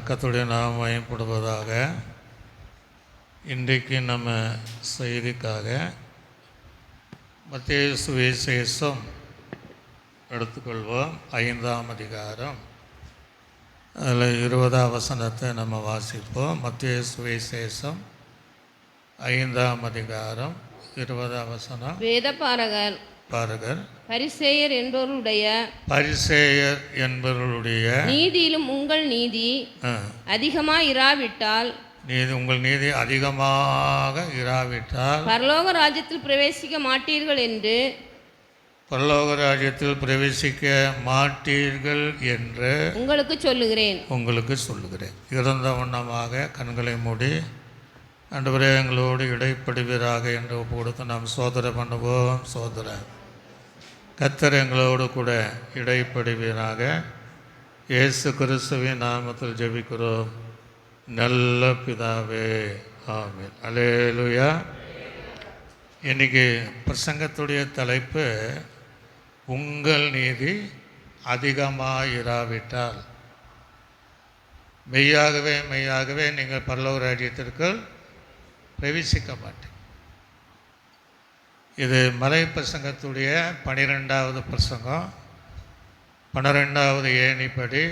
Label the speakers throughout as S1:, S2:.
S1: கர்த்தருடைய நாமம் மகிமைப்படுவதாக. இன்றைக்கு நம்ம செய்திக்காக மத்தேயு சுவிசேஷம் எடுத்துக்கொள்வோம். 5ஆம் அதிகாரம், அதில் 20ஆம் வசனத்தை நம்ம வாசிப்போம். மத்தேயு சுவிசேஷம் 5ஆம் அதிகாரம் 20ஆம் வசனம்.
S2: வேதபாரகர் பரிசேயர் என்பவர்களுடைய
S1: நீதியிலும்
S2: உங்கள் நீதி அதிகமாயிராவிட்டால்
S1: உங்கள் நீதி அதிகமாக இராவிட்டால்
S2: பரலோக ராஜ்யத்தில் பிரவேசிக்க மாட்டீர்கள் என்று
S1: பரலோக ராஜ்யத்தில் பிரவேசிக்க மாட்டீர்கள் என்று
S2: உங்களுக்கு
S1: சொல்லுகிறேன். இறந்த வண்ணமாக கண்களை மூடி ஆண்டவரே எங்களோடு இடைப்படுவீராக என்று கொடுத்து நாம் சோதனை பண்ணுவோம். கர்த்தர் எங்களோடு கூட இடைப்படுவீராக. இயேசு கிறிஸ்துவின் நாமத்தில் ஜெபிக்கிறோம் நல்ல பிதாவே, ஆமென். அல்லேலூயா. இன்னைக்கு பிரசங்கத்துடைய தலைப்பு உங்கள் நீதி அதிகமாயிராவிட்டால் மெய்யாகவே நீங்கள் பரலோக ராஜ்யத்திற்கு பிரவேசிக்க மாட்டேன். இது மலை பிரசங்கத்துடைய 12வது பிரசங்கம், 12வது ஏணிப்படி,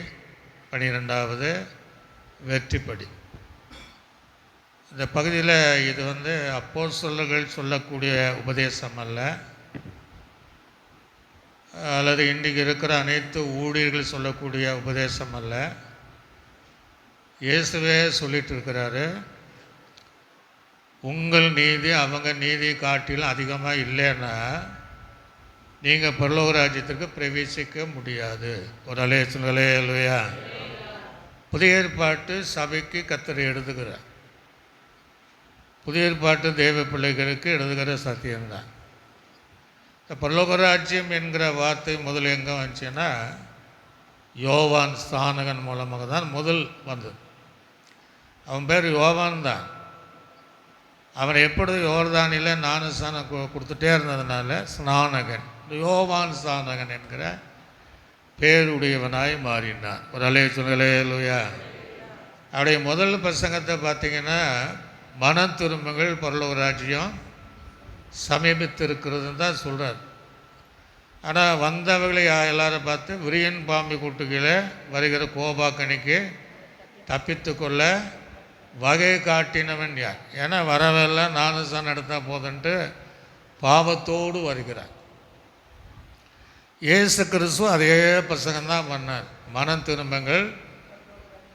S1: 12வது வெற்றிப்படி. இந்த பகுதியில் இது அப்போஸ்தலர்கள் சொல்லக்கூடிய உபதேசம் அல்ல, அல்லது இன்றைக்கு இருக்கிற அனைத்து ஊழியர்கள் சொல்லக்கூடிய உபதேசம் அல்ல. இயேசுவே சொல்லிட்டு இருக்கிறாரு, உங்கள் நீதி அவங்க நீதி காட்டிலும் அதிகமாக இல்லைன்னா நீங்கள் பரலோக ராஜ்யத்திற்கு பிரவேசிக்க முடியாது. ஒரு அலேலுயா. புதிய ஏற்பாட்டு சபைக்கு கர்த்தர் எழுதுகிறார். புதிய ஏற்பாட்டு தேவ பிள்ளைகளுக்கு எழுதுகிற சத்தியம்தான். இந்த பரலோக ராஜ்யம் என்கிற வார்த்தை முதல் எங்கே வந்துச்சுன்னா யோவான் ஸ்நானகன் மூலமாக தான் முதல் வந்தது. அவன் பேர் யோவான் தான். அவன் எப்பொழுது யோர்தானில் ஞானஸ்நானம் கொடுத்துட்டே இருந்ததுனால ஸ்நானகன், யோவான் ஸ்நானகன் என்கிற பேருடையவனாய் மாறினான். ஒரு அல்லேலூயா. அவருடைய முதல் பிரசங்கத்தை பார்த்திங்கன்னா மன திரும்புங்கள் பரலோக ராஜ்யம் சமீபித்து இருக்கிறதுன்னு தான் சொல்கிறார். ஆனால் வந்தவர்களை எல்லாரும் பார்த்து விரியன் பாம்பு கூட்டுகளை வருகிற கோபாக்கணிக்கு தப்பித்து கொள்ள வகை காட்டினவன் யார்? ஏன்னா வரவெல்லாம் ஞானஸ்நானம் எடுத்தால் போதுன்ட்டு பாவத்தோடு வருகிறார். இயேசு கிறிஸ்து அதே பிரசங்கம்தான் பண்ணார். மனம் திரும்புங்கள்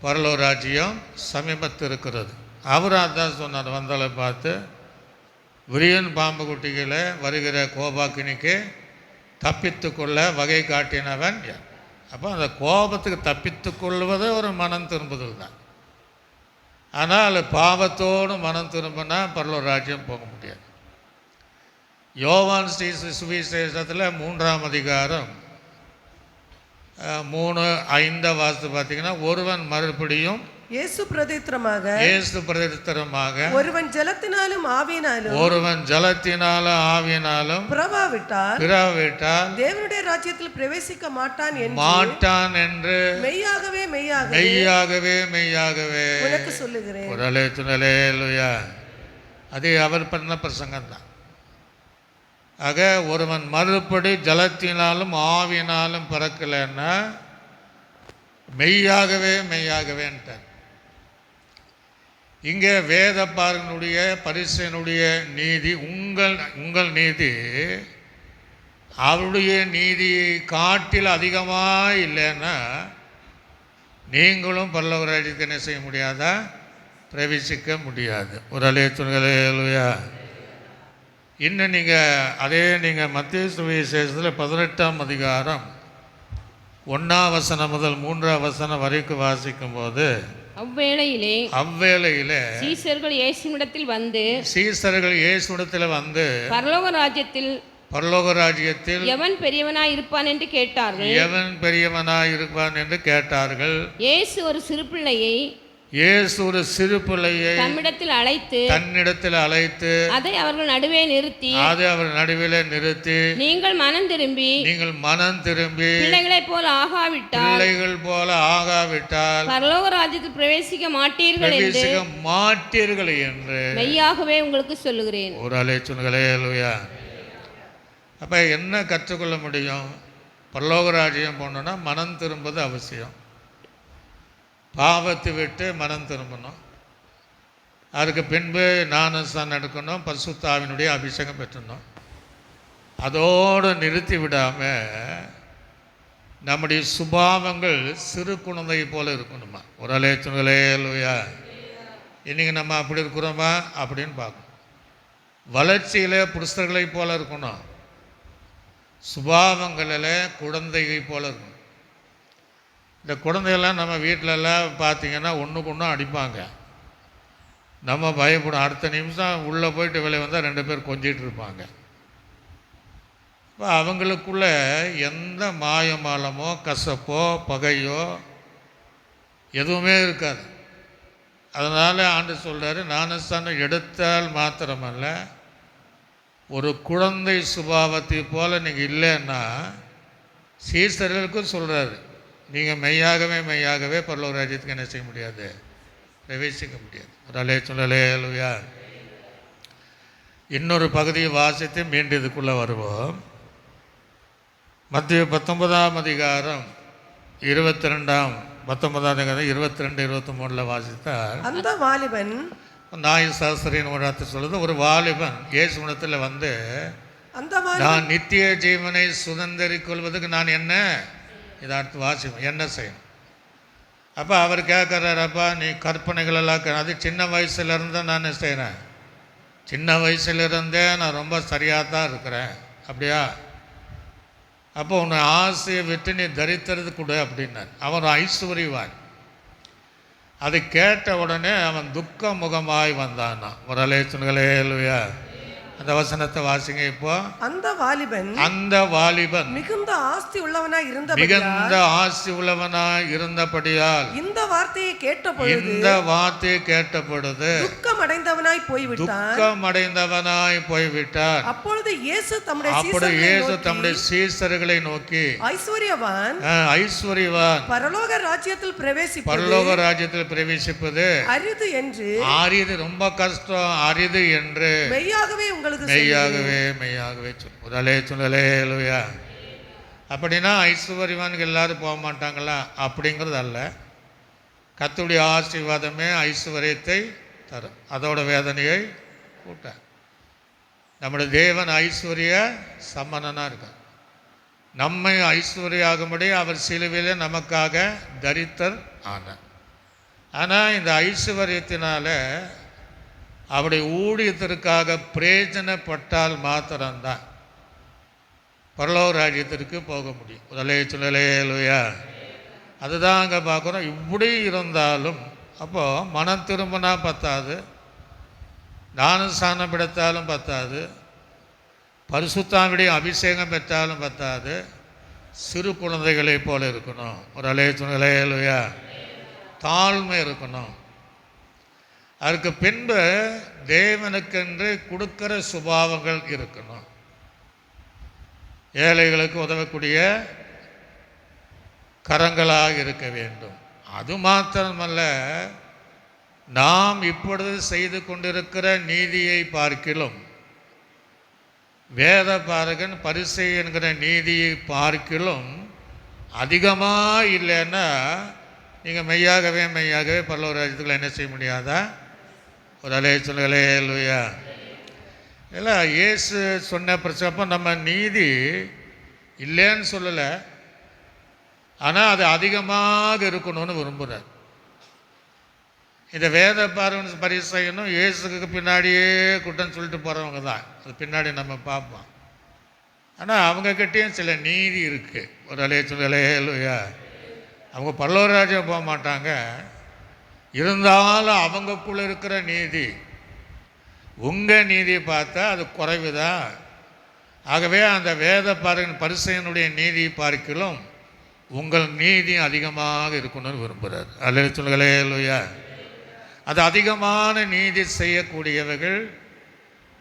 S1: பரலோக ராஜ்யம் சமீபத்து இருக்கிறது. அவர் அதான் சொன்னார். வந்தவளை பார்த்து விரியன் பாம்பு குட்டிகளை வருகிற கோபாக்கினிக்கு தப்பித்து கொள்ள வகை காட்டினவன் யார்? அப்போ அந்த கோபத்துக்கு தப்பித்து கொள்வது ஒரு மனம் திரும்புதல் தான். ஆனால் பாவத்தோடு மனம் திரும்பினா பரலோக ராஜ்யம் போக முடியாது. யோவான் சுவிசேஷத்தில் 3ஆம் அதிகாரம் 3:5 வாசித்து பார்த்தீங்கன்னா, ஒருவன் மறுபடியும்
S3: இயேசு பிரதித்திரமாக ஒருவன் ஜலத்தினாலும்
S1: ஆவியினாலும்
S3: பிறவாவிட்டால் தேவனுடைய ராஜ்யத்தில் பிரவேசிக்க மாட்டான் என்று
S1: மெய்யாகவே
S3: உனக்கு சொல்லுகிறேன்.
S1: அது அவர் பண்ண பிரசங்கம் தான். ஆக ஒருவன் மறுபடி ஜலத்தினாலும் ஆவியினாலும் பிறக்கலைன்னா மெய்யாகவேன்ட்டார். இங்கே வேதபாரகனுடைய பரிசேயனுடைய நீதி உங்கள் நீதி அவருடைய நீதியை காட்டில் அதிகமாக இல்லைன்னா நீங்களும் பரலோக ராஜ்யத்தை என்ன செய்ய முடியாதா? பிரவேசிக்க முடியாது. ஒரு அல்லேலூயா. இன்னும் நீங்கள் மத்தேயு சுவிசேஷத்தில் 18ஆம் அதிகாரம் 1ஆம் வசனம் முதல் 3ஆம் வசனம் வரைக்கும் வாசிக்கும் போது, அவ்வேளையிலே
S2: சீசர்கள் இயேசுவிடத்தில்
S1: வந்து
S2: பரலோக ராஜ்யத்தில் எவன் பெரியவனாய் இருப்பான் என்று கேட்டார்கள்.
S1: இயேசு ஒரு சிறு பிள்ளையை இயேசு ஒரு சிறு பிள்ளையை
S2: தன்னிடத்தில் அழைத்து அதை அவர்கள் நடுவே நிறுத்தி நீங்கள் மனம் திரும்பி பிள்ளைகள் போல ஆகாவிட்டால் பரலோக ராஜ்யத்தில் பிரவேசிக்க மாட்டீர்கள் என்று மெய்யாகவே உங்களுக்கு சொல்லுகிறேன்.
S1: ஒரு அலைச்சுங்களே அல்லேலூயா. அப்ப என்ன கற்றுக்கொள்ள முடியும்? பரலோக ராஜ்யம் போனோம்னா மனம் திரும்புவது அவசியம். பாவத்தை விட்டு மனம் திரும்பணும். அதுக்கு பின்பு ஞானஸ்நானம் எடுக்கணும், பரிசுத்த ஆவியினுடைய அபிஷேகம் பெற்றணும். அதோடு நிறுத்தி விடாமல் நம்முடைய சுபாவங்கள் சிறு குழந்தை போல இருக்கணுமா? ஒரு அலேச்சுங்களே அல்லேலூயா. இன்றைக்கி நம்ம அப்படி இருக்கிறோமா அப்படின்னு பார்க்கணும். வளர்ச்சியில் புருஷர்களை போல இருக்கணும், சுபாவங்களில் குழந்தைகளை போல இருக்கணும். இந்த குழந்தைகள்லாம் நம்ம வீட்டிலலாம் பார்த்திங்கன்னா ஒன்றுக்கு ஒன்றும் அடிப்பாங்க. நம்ம பயப்படும். அடுத்த நிமிஷம் உள்ளே போயிட்டு வெளியே வந்தால் 2 பேர் கொஞ்சிட்டு இருப்பாங்க. இப்போ அவங்களுக்குள்ள எந்த மாயமாலமோ கசப்போ பகையோ எதுவுமே இருக்காது. அதனால் ஆண்டு சொல்கிறாரு, ஞானஸ்நானம் எடுத்தால் மாத்திரமல்ல, ஒரு குழந்தை சுபாவத்தை போல் நீங்கள் இல்லைன்னா சீசர்களுக்கும் சொல்கிறாரு, நீங்கள் மெய்யாகவே பரலோக ராஜ்யத்துக்கு என்ன செய்ய முடியாது? பிரவேசிக்க முடியாது. ஒரு அல்லேலூயா. இன்னொரு பகுதியை வாசித்து மீண்டும் இதுக்குள்ளே வருவோம். மத்திய 19ஆம் அதிகாரம் 22-23 வாசித்தால்,
S3: அந்த வாலிபன்
S1: நாயசாஸ்திரியின் வார்த்தை சொல்லுது, ஒரு வாலிபன் இயேசுவிடத்தில் வந்து, நான் நித்திய ஜீவனை சுதந்திரிக் கொள்வதுக்கு நான் என்ன இதை அடுத்து வாசிப்போம், என்ன செய்யணும்? அப்போ அவர் கேட்குறாரப்பா, நீ கற்பனைகளெல்லாம் அது சின்ன வயசுலேருந்து நான் என்ன செய்கிறேன்? சின்ன வயசுலேருந்தே நான் ரொம்ப சரியாக தான் இருக்கிறேன். அப்படியா? அப்போ உன்னை ஆசையை விட்டு நீ தரித்திறது கொடு அப்படின்னார். அவன் ஐஸ்வர்யவான். அதை கேட்ட உடனே அவன் துக்க முகமாய் வந்தான்னா. ஒரு அல்லேலூயா. அந்த வசனத்தை வாசிங்க இப்போ.
S3: அந்த வாலிபன் மிகுந்த ஆஸ்தி உள்ளவனாய் இருந்தபடியால் இந்த வார்த்தையை கேட்டபொழுது துக்கமடைந்தவனாய் போய்விட்டார். அப்பொழுது இயேசு தம்முடைய சீசர்களை நோக்கி, ஐஸ்வர்யவான் பரலோக ராஜ்யத்தில் பிரவேசிப்பது அரிது, ரொம்ப கஷ்டம், அரிது என்று மெய்யாகவே ஒரு அல்லேலூயா. அப்படின்னா ஐஸ்வர்யவான்கள் எல்லாரும் போக மாட்டாங்களா? அப்படிங்கிறது அல்ல. கர்த்தருடைய ஆசீர்வாதமே ஐஸ்வர்யத்தை தரும், அதோட வேதனையை கூட்ட. நம்முடைய தேவன் ஐஸ்வர்ய சம்பன்னனாக இருக்கார். நம்மை ஐஸ்வர்யாகும்படி அவர் சிலுவையிலே நமக்காக தரித்தர் ஆனார். ஆனால் இந்த ஐஸ்வர்யத்தினால அவருடைய ஊழியத்திற்காக பிரயோஜனப்பட்டால் மாத்திரம்தான் பரலோக ராஜ்யத்திற்கு போக முடியும். அல்லேலூயா. அதுதான் அங்கே பார்க்குறோம். இப்படி இருந்தாலும் அப்போது மனம் திரும்பினா பத்தாது, ஞானஸ்நானம் எடுத்தாலும் பத்தாது, பரிசுத்தாவிடைய அபிஷேகம் பெற்றாலும் பத்தாது, சிறு குழந்தைகளை போல இருக்கணும். ஒரு அல்லேலூயா. தாழ்மை இருக்கணும். அதுக்கு பின்பு தேவனுக்கென்று கொடுக்கிற சுபாவங்கள் இருக்கணும். ஏழைகளுக்கு உதவக்கூடிய கரங்களாக இருக்க வேண்டும். அது மாத்திரமல்ல, நாம் இப்பொழுது செய்து கொண்டிருக்கிற நீதியை பார்க்கிலும், வேத பாரகன் பரிசை என்கிற நீதியை பார்க்கிலும் அதிகமாக இல்லைன்னா நீங்கள் மெய்யாகவே பரலோக ராஜ்யத்துக்குள்ள என்ன செய்ய முடியாதா? ஒரு அல்லேலூயா. இல்லை, இயேசு சொன்ன பிரச்சனை நம்ம நீதி இல்லைன்னு சொல்லலை, ஆனால் அது அதிகமாக இருக்கணும்னு விரும்புகிறார். இந்த வேத பார்வன் பரிசையனும் இயேசுக்கு பின்னாடியே குற்றம் சொல்லிட்டு போகிறவங்க தான். அது பின்னாடி நம்ம பார்ப்போம். ஆனால் அவங்கக்கிட்டேயும் சில நீதி இருக்குது. ஒரு அல்லேலூயா. அவங்க பரலோக ராஜ்யம் போக மாட்டாங்க, இருந்தாலும் அவங்கக்குள்ளே இருக்கிற நீதி, உங்கள் நீதியை பார்த்தா அது குறைவு தான். ஆகவே அந்த வேத பரிசையனுடைய நீதியை பார்க்கிலும் உங்கள் நீதி அதிகமாக இருக்கணும்னு விரும்புகிறார். அல்லேலூயா.
S1: அது அதிகமான நீதி செய்யக்கூடியவர்கள்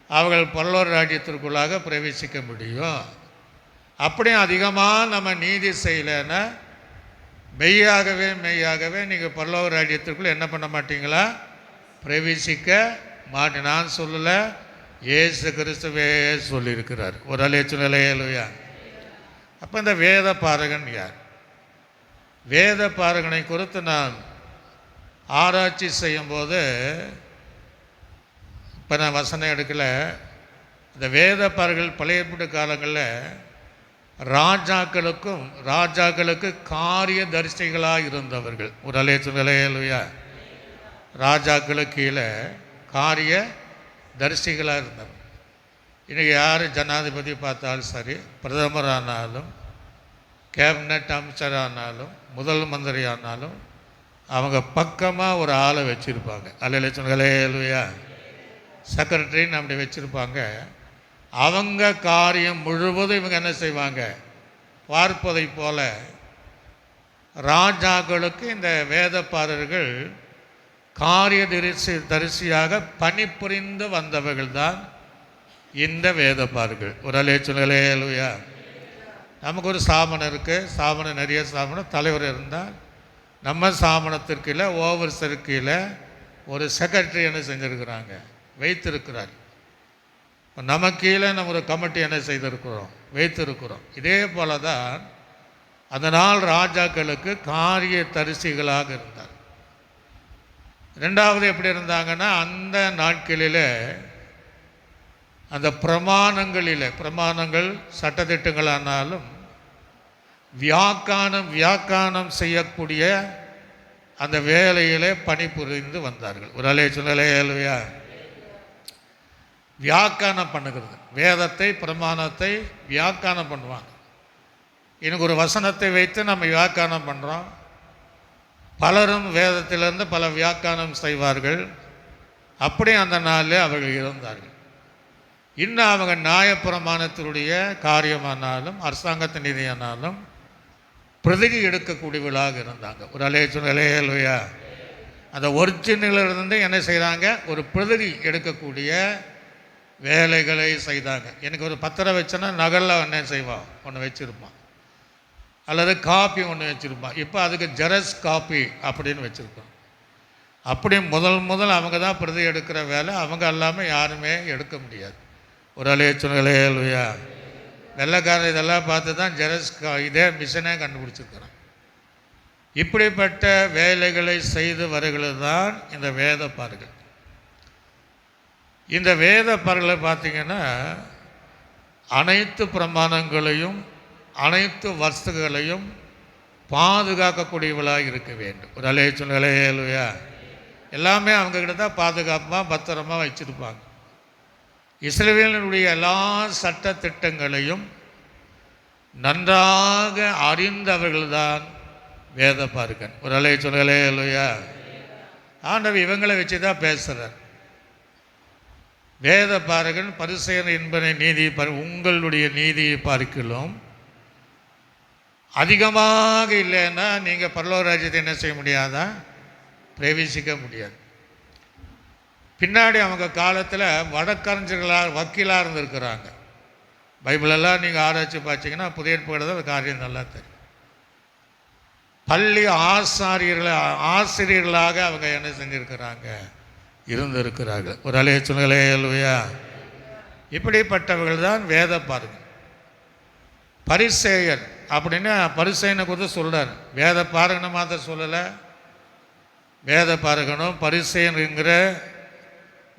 S1: அவர்கள் பரலோக ராஜ்யத்திற்குள்ளாக பிரவேசிக்க முடியும். அப்படியும் அதிகமாக நம்ம நீதி செய்யலைன்னா மெய்யாகவே நீங்கள் பரலோக ராஜ்யத்திற்குள்ளே என்ன பண்ண மாட்டீங்களா? பிரவேசிக்க மாட்டேன். நான் சொல்லலை, இயேசு கிறிஸ்துவே சொல்லியிருக்கிறார். ஒரு அலேச்சுலையா. அப்போ இந்த வேத பாரகன் யார்? வேத பாரகனை குறித்து நான் ஆராய்ச்சி செய்யும்போது, இப்போ நான் வசனம் எடுக்கலை, இந்த வேத பாரகர்கள் பழைய ஏற்பாட்டு காலங்களில் ராஜாக்களுக்கு காரிய தரிசிகளாக இருந்தவர்கள். ஒரு அலேச்சுலையா. ராஜாக்களுக்கு கீழே காரிய தரிசிகளாக இருந்தவர். இன்றைக்கி யார் ஜனாதிபதி பார்த்தாலும் சரி, பிரதமரானாலும் கேபினட் அமைச்சரானாலும் முதல் மந்திரி ஆனாலும் அவங்க பக்கமாக ஒரு ஆளை வச்சுருப்பாங்க. அல்லேலூயா. செக்ரட்டரின்னு அப்படி வச்சுருப்பாங்க. அவங்க காரியம் முழுவதும் இவங்க என்ன செய்வாங்க? பார்ப்பதை போல ராஜாக்களுக்கு இந்த வேதப்பாரர்கள் காரிய தரிசியாக பணிபுரிந்து வந்தவர்கள் தான் இந்த வேதப்பாரர்கள். ஒரு அல்லேலூயா. நமக்கு ஒரு சாமனம் இருக்குது. சாமனம் நிறைய சாமனம் தலைவர் இருந்தால் நம்ம சாமனத்திற்கீழே ஓவர்சருக்கீழே ஒரு செக்ரட்டரி என்ன செஞ்சுருக்கிறாங்க? வைத்திருக்கிறார். இப்போ நம்ம கீழே நம்ம ஒரு கமிட்டி என்ன செய்திருக்கிறோம்? வைத்திருக்கிறோம். இதே போல தான் அந்த நாள் ராஜாக்களுக்கு காரிய தரிசிகளாக இருந்தார். ரெண்டாவது எப்படி இருந்தாங்கன்னா, அந்த நாட்களில் அந்த பிரமாணங்கள் சட்டத்திட்டங்களானாலும் வியாக்கானம் செய்யக்கூடிய அந்த வேலையிலே பணிபுரிந்து வந்தார்கள். ஒரு அல்லேலூயா. வியாக்கானம் பண்ணுகிறது, வேதத்தை பிரமாணத்தை வியாக்கானம் பண்ணுவாங்க. எனக்கு ஒரு வசனத்தை வைத்து நம்ம வியாக்கானம் பண்ணுறோம். பலரும் வேதத்திலிருந்து பல வியாக்கானம் செய்வார்கள். அப்படி அந்த நாளில் அவர்கள் இருந்தார்கள். இன்னும் அவங்க நியாயப்பிரமாணத்தினுடைய காரியமானாலும் அரசாங்கத்தின் நிதியானாலும் பிரதிகை எடுக்கக்கூடியவர்களாக இருந்தாங்க. ஒரு அல்லேலூயா. அந்த ஒரிஜினலிருந்து என்ன செய்கிறாங்க? ஒரு பிரதிகை எடுக்கக்கூடிய வேலைகளை செய்தாங்க. எனக்கு ஒரு பத்திரம் வச்சோன்னா நகலில் என்ன செய்வான்? ஒன்று வச்சுருப்பான், அல்லது காப்பி ஒன்று வச்சுருப்பான். இப்போ அதுக்கு ஜெராக்ஸ் காப்பி அப்படின்னு வச்சுருக்கோம். அப்படி முதல் அவங்க தான் பிரதி எடுக்கிற வேலை. அவங்க இல்லாமல் யாருமே எடுக்க முடியாது. ஒரு அல்லேலூயா. வெள்ளைக்காரர் இதெல்லாம் பார்த்து தான் ஜெராக்ஸ் இதே மிஷினே கண்டுபிடிச்சிருக்கிறான். இப்படிப்பட்ட வேலைகளை செய்து வருகிறது தான் இந்த வேதப்பாரகர்கள். இந்த வேதப்பாரகளை பார்த்திங்கன்னா அனைத்து பிரமாணங்களையும் அனைத்து வஸ்துகளையும் பாதுகாக்கக்கூடியவளாக இருக்க வேண்டும். ஒரு அல்லேலூயா. எல்லாமே அவங்கக்கிட்ட தான் பாதுகாப்பாக பத்திரமாக வச்சுருப்பாங்க. இஸ்ரவேலினுடைய எல்லா சட்ட திட்டங்களையும் நன்றாக அறிந்தவர்கள்தான் வேதப்பாரகன். ஒரு அல்லேலூயா. ஆண்டவர் இவங்களை வச்சு தான் பேசுகிறார். வேதப்பாரகன் பரிசேயன் என்பதை நீதி உங்களுடைய நீதியை பார்க்கலாம் அதிகமாக இல்லைன்னா நீங்கள் பரலோக ராஜ்யத்தை என்ன செய்ய முடியாதா? பிரவேசிக்க முடியாது. பின்னாடி அவங்க காலத்தில் வழக்கறிஞர்களாக வக்கீலாக இருந்திருக்கிறாங்க. பைபிளெல்லாம் நீங்கள் ஆராய்ச்சி பார்த்தீங்கன்னா புதிய ஏற்பாடு அந்த காரியம் நல்லா தெரியும். பள்ளி ஆசிரியர்களாக அவங்க என்ன செஞ்சுருக்கிறாங்க? இருந்திருக்கிறார்கள். ஒரு அல்லேலூயா. இப்படிப்பட்டவர்கள் தான் வேதப்பாரகன். பரிசேயர் அப்படின்னா பரிசேயனை குறித்து சொல்கிறார். வேதப்பாரகனை மாத்திரம் சொல்லலை. வேதப்பாரகனும் பரிசேயன் என்கிற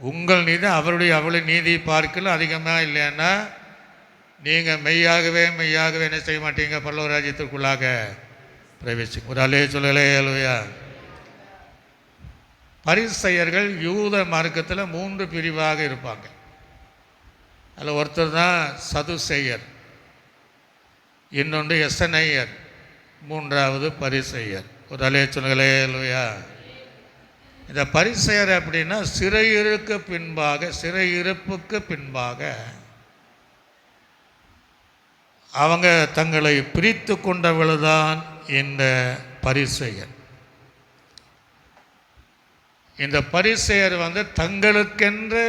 S1: உங்கள் நீதி அவளுடைய நீதி பார்க்கல அதிகமாக இல்லைன்னா நீங்கள் மெய்யாகவே என்ன செய்ய மாட்டீங்க? பரலோக ராஜ்யத்திற்குள்ளாக பிரவேசிக்கும். ஒரு அல்லேலூயா. பரிசேயர்கள் யூத மார்க்கத்தில் 3 பிரிவாக இருப்பாங்க. அதில் ஒருத்தர் தான் சதுசேயர், இன்னொன்று எசனையர், மூன்றாவது பரிசேயர். ஒரு அல்லேலூயா. இந்த பரிசேயர் அப்படின்னா சிறையிருப்புக்கு பின்பாக அவங்க தங்களை பிரித்து கொண்டவள்தான் இந்த பரிசேயர்.
S3: இந்த பரிசேயர் தங்களுக்கென்று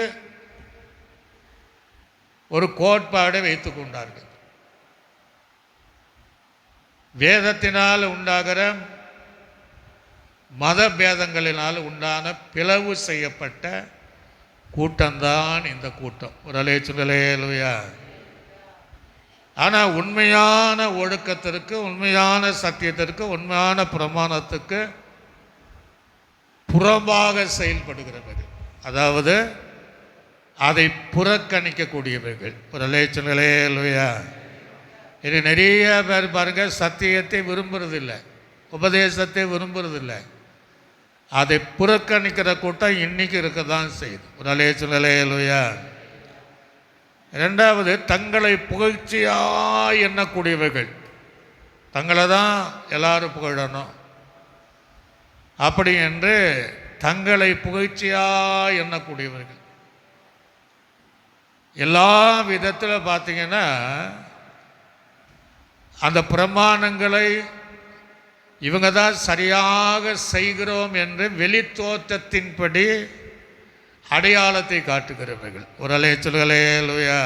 S3: ஒரு கோட்பாடை வைத்துக் கொண்டார்கள். வேதத்தினால் உண்டாகிற மத பேதங்களினால் உண்டான பிளவு செய்யப்பட்ட கூட்டம்தான் இந்த கூட்டம். ஒரு அலேச்சுலையா. ஆனால் உண்மையான ஒழுக்கத்திற்கு, உண்மையான சத்தியத்திற்கு, உண்மையான பிரமாணத்துக்கு புறம்பாக செயல்படுகிறவர்கள், அதாவது அதை புறக்கணிக்கக்கூடியவர்கள். ஒரு அலேச்சுலையா. இது நிறைய பேர் பாருங்க, சத்தியத்தை விரும்புறதில்லை, உபதேசத்தை விரும்புறதில்லை, அதை புறக்கணிக்கிற கூட்டம் இன்னைக்கு இருக்க தான் செய்யுது. ஒரு அலேச்சுலையா. ரெண்டாவது, தங்களை புகழ்ச்சியாக எண்ணக்கூடியவர்கள், தங்களை தான் எல்லாரும் புகழணும் அப்படி என்று தங்களை புகழ்ச்சியாக எண்ணக்கூடியவர்கள். எல்லா விதத்தில் பார்த்தீங்கன்னா அந்த பிரமாணங்களை இவங்க தான் சரியாக செய்கிறோம் என்று வெளித்தோற்றத்தின்படி அடையாளத்தை காட்டுகிறவர்கள். ஒரு அலேச்சுலையா.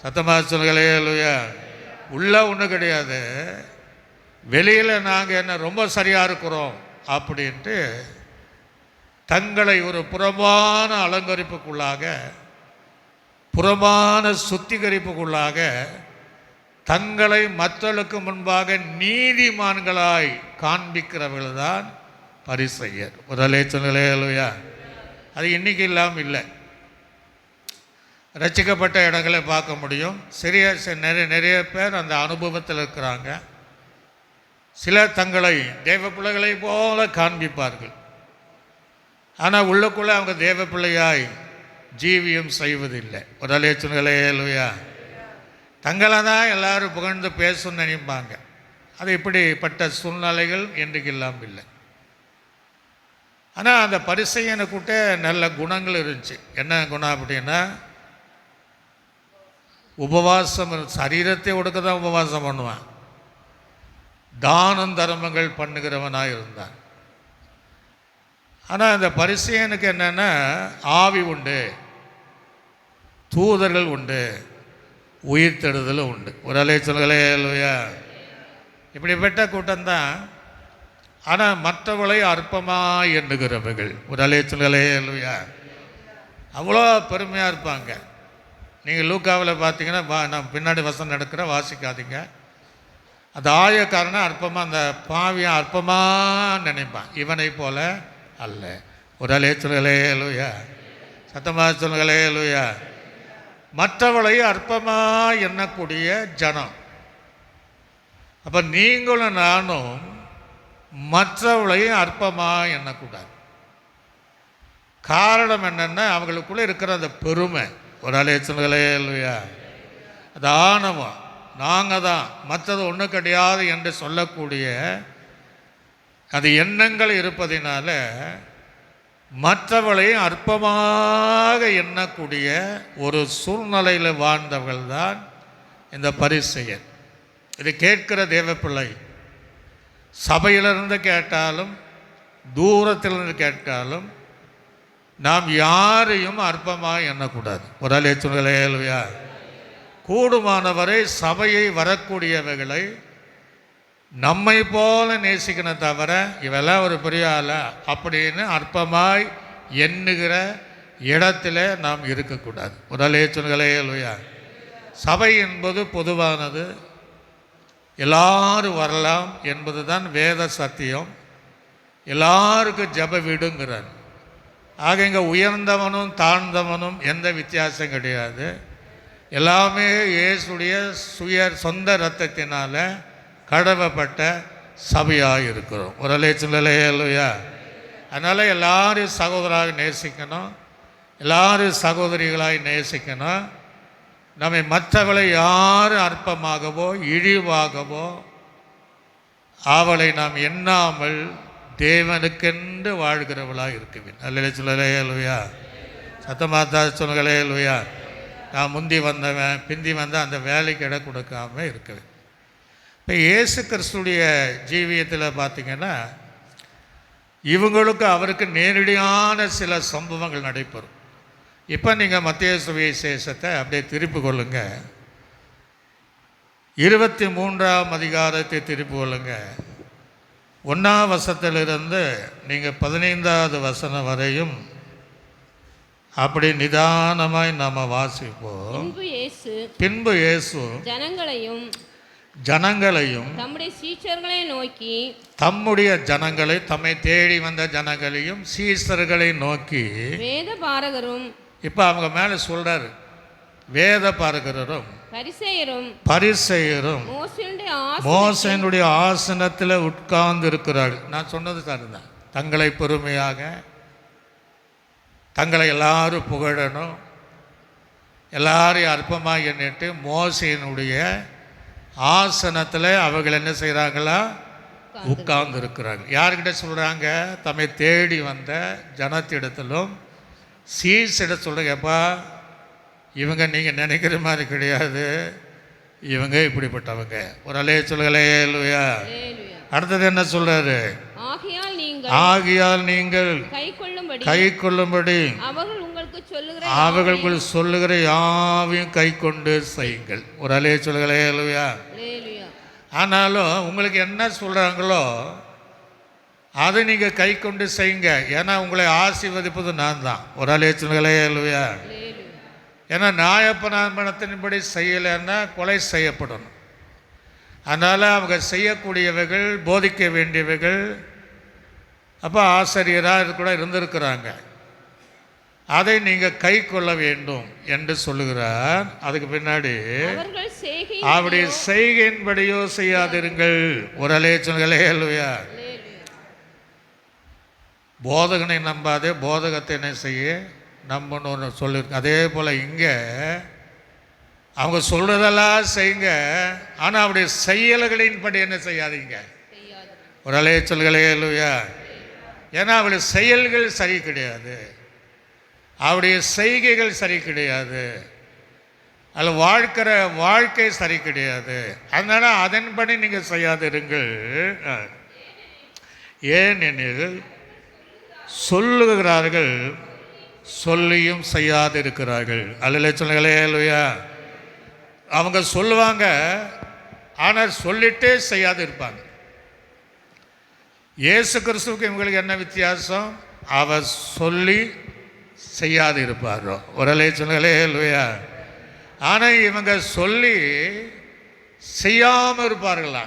S3: சத்தமாக சொல்லுகலையா. உள்ள ஒன்றும் கிடையாது, வெளியில் நாங்கள் என்ன ரொம்ப சரியாக இருக்கிறோம் அப்படின்ட்டு தங்களை ஒரு புறமான அலங்கரிப்புக்குள்ளாக, புறமான சுத்திகரிப்புக்குள்ளாக தங்களை மற்றவர்களுக்கு முன்பாக நீதிமான்களாய் காண்பிக்கிறவர்கள் தான் பரிசேயர். ஒரு அலேச்சுலையா. அது இன்றைக்கி இல்லாமல் இல்லை. ரட்சிக்கப்பட்ட இடங்களை பார்க்க முடியும். நிறைய பேர் அந்த அனுபவத்தில் இருக்கிறாங்க. சிலர் தங்களை தேவ பிள்ளைகளை போல காண்பிப்பார்கள், ஆனால் உள்ளுக்குள்ளே அவங்க தேவ பிள்ளையாய் ஜீவியம் செய்வதில்லை. ஒரு அலேச்சுலையா. தங்களை தான் எல்லாரும் புகழ்ந்து பேசணும்னு நினைப்பாங்க. அது இப்படிப்பட்ட சூழ்நிலைகள் இன்றைக்கு இல்லாமல் இல்லை. ஆனால் அந்த பரிசேயனுக்கிட்ட நல்ல குணங்கள் இருந்துச்சு. என்ன குணம் அப்படின்னா, உபவாசம், சரீரத்தை ஒடுக்க தான் உபவாசம் பண்ணுவான், தானம் தர்மங்கள் பண்ணுகிறவனாக இருந்தான். ஆனால் இந்த பரிசேயனுக்கு என்னென்னா, ஆவி உண்டு, தூதர்கள் உண்டு, உயிர்த்தெழுதலும் உண்டு. ஒரு அலேச்சுலையா. இப்படிப்பட்ட கூட்டம்தான். ஆனால் மற்றவளை அற்பமாக எண்ணுகிறவர்கள். ஒரு அலேச்சுலையா. அவ்வளோ பெருமையாக இருப்பாங்க. நீங்கள் லூக்காவில் பார்த்தீங்கன்னா, நான் பின்னாடி வசனம் எடுக்கிற வாசிக்காதீங்க. அந்த ஆயக்காரனை அற்பமாக, அந்த பாவியை அற்பமாக நினைப்பான், இவனை போல அல்ல. ஒரு அலேச்சுலையா. சத்தமாக சொல்லுகலையா. மற்றவளை அற்பமாக எண்ணக்கூடிய ஜனம். அப்போ நீங்களும் நானும் மற்றவளையும் அற்பமாக எண்ணக்கூடாது. காரணம் என்னென்னா, அவங்களுக்குள்ளே இருக்கிற அந்த பெருமை. ஒரு அலேச்சுலையா. அது ஆணவம், நாங்கள் தான், மற்றது ஒன்றும் கிடையாது என்று சொல்லக்கூடிய அது எண்ணங்கள் இருப்பதினால மற்றவளையும் அற்பமாக எண்ணக்கூடிய ஒரு சூழ்நிலையில் வாழ்ந்தவர்கள் தான் இந்த பரிசேயர். இது கேட்கிற தேவப்பிள்ளை சபையிலிருந்து கேட்டாலும் தூரத்திலிருந்து கேட்டாலும் நாம் யாரையும் அற்பமாக எண்ணக்கூடாது. ஒரு அலேச்சுலையா. கூடுமானவரை சபையை வரக்கூடியவைகளை நம்மை போல நேசிக்கணும், தவிர இவெல்லாம் ஒரு பெரிய ஆள அப்படின்னு அற்பமாய் எண்ணுகிற இடத்துல நாம் இருக்கக்கூடாது. ஒரு அலேச்சுலையா. சபை என்பது பொதுவானது, எல்லாரும் வரலாம் என்பது தான் வேத சத்தியம். எல்லாருக்கும் ஜப வீடுங்கிறார். ஆக இங்கே உயர்ந்தவனும் தாழ்ந்தவனும் எந்த வித்தியாசம் கிடையாது. எல்லாமே இயேசுடைய சொந்த இரத்தத்தினால் கடவப்பட்ட சபையாக இருக்கிறோம். ஒரு அலேச்சுலையா. அதனால் எல்லாரும் சகோதராக நேசிக்கணும், எல்லாரும் சகோதரிகளாக நேசிக்கணும். நம்மை மற்றவளை யாரும் அற்பமாகவோ இழிவாகவோ அவளை நாம் எண்ணாமல் தேவனுக்கென்று வாழ்கிறவளாக இருக்குவேன். அலேச்சுலையா. சத்தமாத்தா சொல்லுகலையா. நான் முந்தி வந்தவன் பிந்தி வந்தால் அந்த வேலைக்கு இடம் கொடுக்காம இருக்குவேன். இப்போ இயேசு கிறிஸ்துடைய ஜீவியத்தில் பார்த்திங்கன்னா,
S1: இவங்களுக்கு அவருக்கு நேரடியான சில சம்பவங்கள் நடைபெறும். இப்போ நீங்கள் மத்தேயு சுவிசேஷத்தை அப்படியே திருப்பி கொள்ளுங்க, 23ஆம் அதிகாரத்தை திருப்பி கொள்ளுங்க. 1ஆம் வசனத்திலிருந்து நீங்கள் 15வது வசனம் வரையும் அப்படி நிதானமாய் நாம் வாசிப்போம். பின்பு இயேசு ஜனங்களையும்
S2: தம்முடைய சீஷர்களை நோக்கி,
S1: தம்முடைய ஜனங்களை, தம்மை தேடி வந்த ஜனங்களையும் சீஷர்களை நோக்கி,
S2: வேத பாரகரும்,
S1: இப்போ அவங்க மேலே சொல்றாரு, வேத பாரகரும் பரிசேயரும் மோசேயினுடைய ஆசனத்தில் உட்கார்ந்து இருக்கிறார்கள். நான் சொன்னது சார்தான், தங்களை பெருமையாக, தங்களை எல்லாரும் புகழணும், எல்லாரையும் அற்பமாக எண்ணிட்டு மோசேயினுடைய ஆசனத்தில் அவர்கள் என்ன செய்கிறாங்களா, உட்கார்ந்து இருக்கிறாங்க. யார்கிட்ட சொல்கிறாங்க? தம்மை தேடி வந்த ஜனத்திடத்திலும் சீசிட சொல்கிறாங்க, எப்பா இவங்க நீங்கள் நினைக்கிற மாதிரி கிடையாது, இவங்க இப்படிப்பட்டவங்க. ஒரு அலைய சொல்லுங்களேயா. அடுத்தது என்ன சொல்றாரு? ஆகையால் நீங்கள் கை கொள்ளும்படி அவர்கள் உங்களுக்கு சொல்லுகிற யாவையும் கை கொண்டு செய்யுங்கள். ஒரு அலைய சொல்லுங்களேயா. ஆனாலும் உங்களுக்கு என்ன சொல்கிறாங்களோ அதை நீங்கள் கை கொண்டு செய்யுங்க, ஏன்னா உங்களை ஆசீர்வதிப்பது நான் தான். ஒரு அலைய சொல்லுங்களேயா. ஏன்னா நியாயப்பிரமாணத்தின்படி செய்யலைன்னா கொலை செய்யப்படணும். அதனால் அவங்க செய்யக்கூடியவைகள், போதிக்க வேண்டியவைகள். அப்போ ஆசிரியராக இது கூட இருந்திருக்கிறாங்க, அதை நீங்கள் கை கொள்ள வேண்டும் என்று சொல்லுகிறார். அதுக்கு பின்னாடி அப்படி செய்கையின்படியோ செய்யாதிருங்கள். ஒரு அலைய சொல்லுங்களேயா. போதகனை நம்பாதே, போதகத்தை என்ன செய்ய நம்பன்னு ஒன்று சொல்லியிருக்கு. அதே போல் இங்கே அவங்க சொல்கிறதெல்லாம் செய்யுங்க, ஆனால் அவருடைய செயல்களின்படி என்ன செய்யாதீங்க. ஒரு அலைய சொல்லுங்களேயா. ஏன்னா அவருடைய செயல்கள் சரி கிடையாது, அவருடைய செய்கைகள் சரி கிடையாது, அதில் வாழ்க்கிற வாழ்க்கை சரி கிடையாது. அதனால் அதன்படி நீங்கள் செய்யாதிருங்கள். ஏனெனில் சொல்லுகிறார்கள், சொல்லியும் செய்யாதிருக்கிறார்கள். அல்ல சொல்லுங்களேயா. அவங்க சொல்லுவாங்க, ஆனால் சொல்லிட்டே செய்யாது இருப்பாங்க. இயேசு கிறிஸ்துவுக்கு இவங்களுக்கு என்ன வித்தியாசம்? அவர் சொல்லி செய்யாது இருப்பாரோ. ஒரு அலைய சொல்லுங்களேயா. ஆனால் இவங்க சொல்லி செய்யாமல் இருப்பார்களா.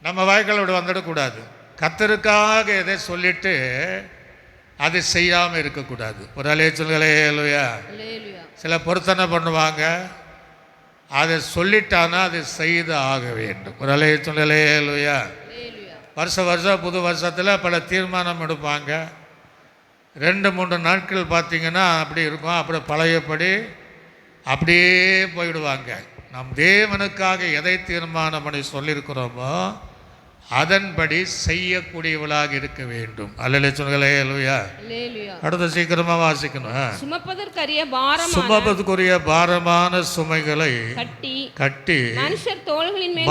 S1: நம்ம வாய்க்காலோடு வந்துடக்கூடாது. கர்த்தருக்காக எதை சொல்லிட்டு அது செய்யாமல் இருக்கக்கூடாது. ஒரு அலைய சொல்லுங்களேயா. சில பொருத்தனை பண்ணுவாங்க, அதை சொல்லிட்டானா அது செய்து ஆக வேண்டும். ஒரு அலைய சொல்லுங்களேயா. வருஷம் புது வருஷத்தில் பல தீர்மானம் எடுப்பாங்க. 2-3 நாட்கள் பார்த்திங்கன்னா அப்படி இருக்கும். அப்படி பழையபடி அப்படியே போயிடுவாங்க. நம் தேவனுக்காக எதை தீர்மானம் பண்ணி சொல்லியிருக்கிறோமோ அதன்படி செய்யக்கூடியவளாக இருக்க வேண்டும். அல்லேலூயா சொல்லுங்களேயா. அடுத்த சீக்கிரமா வாசிக்கணும். சுமப்பதற்குரிய பாரமான சுமைகளை கட்டி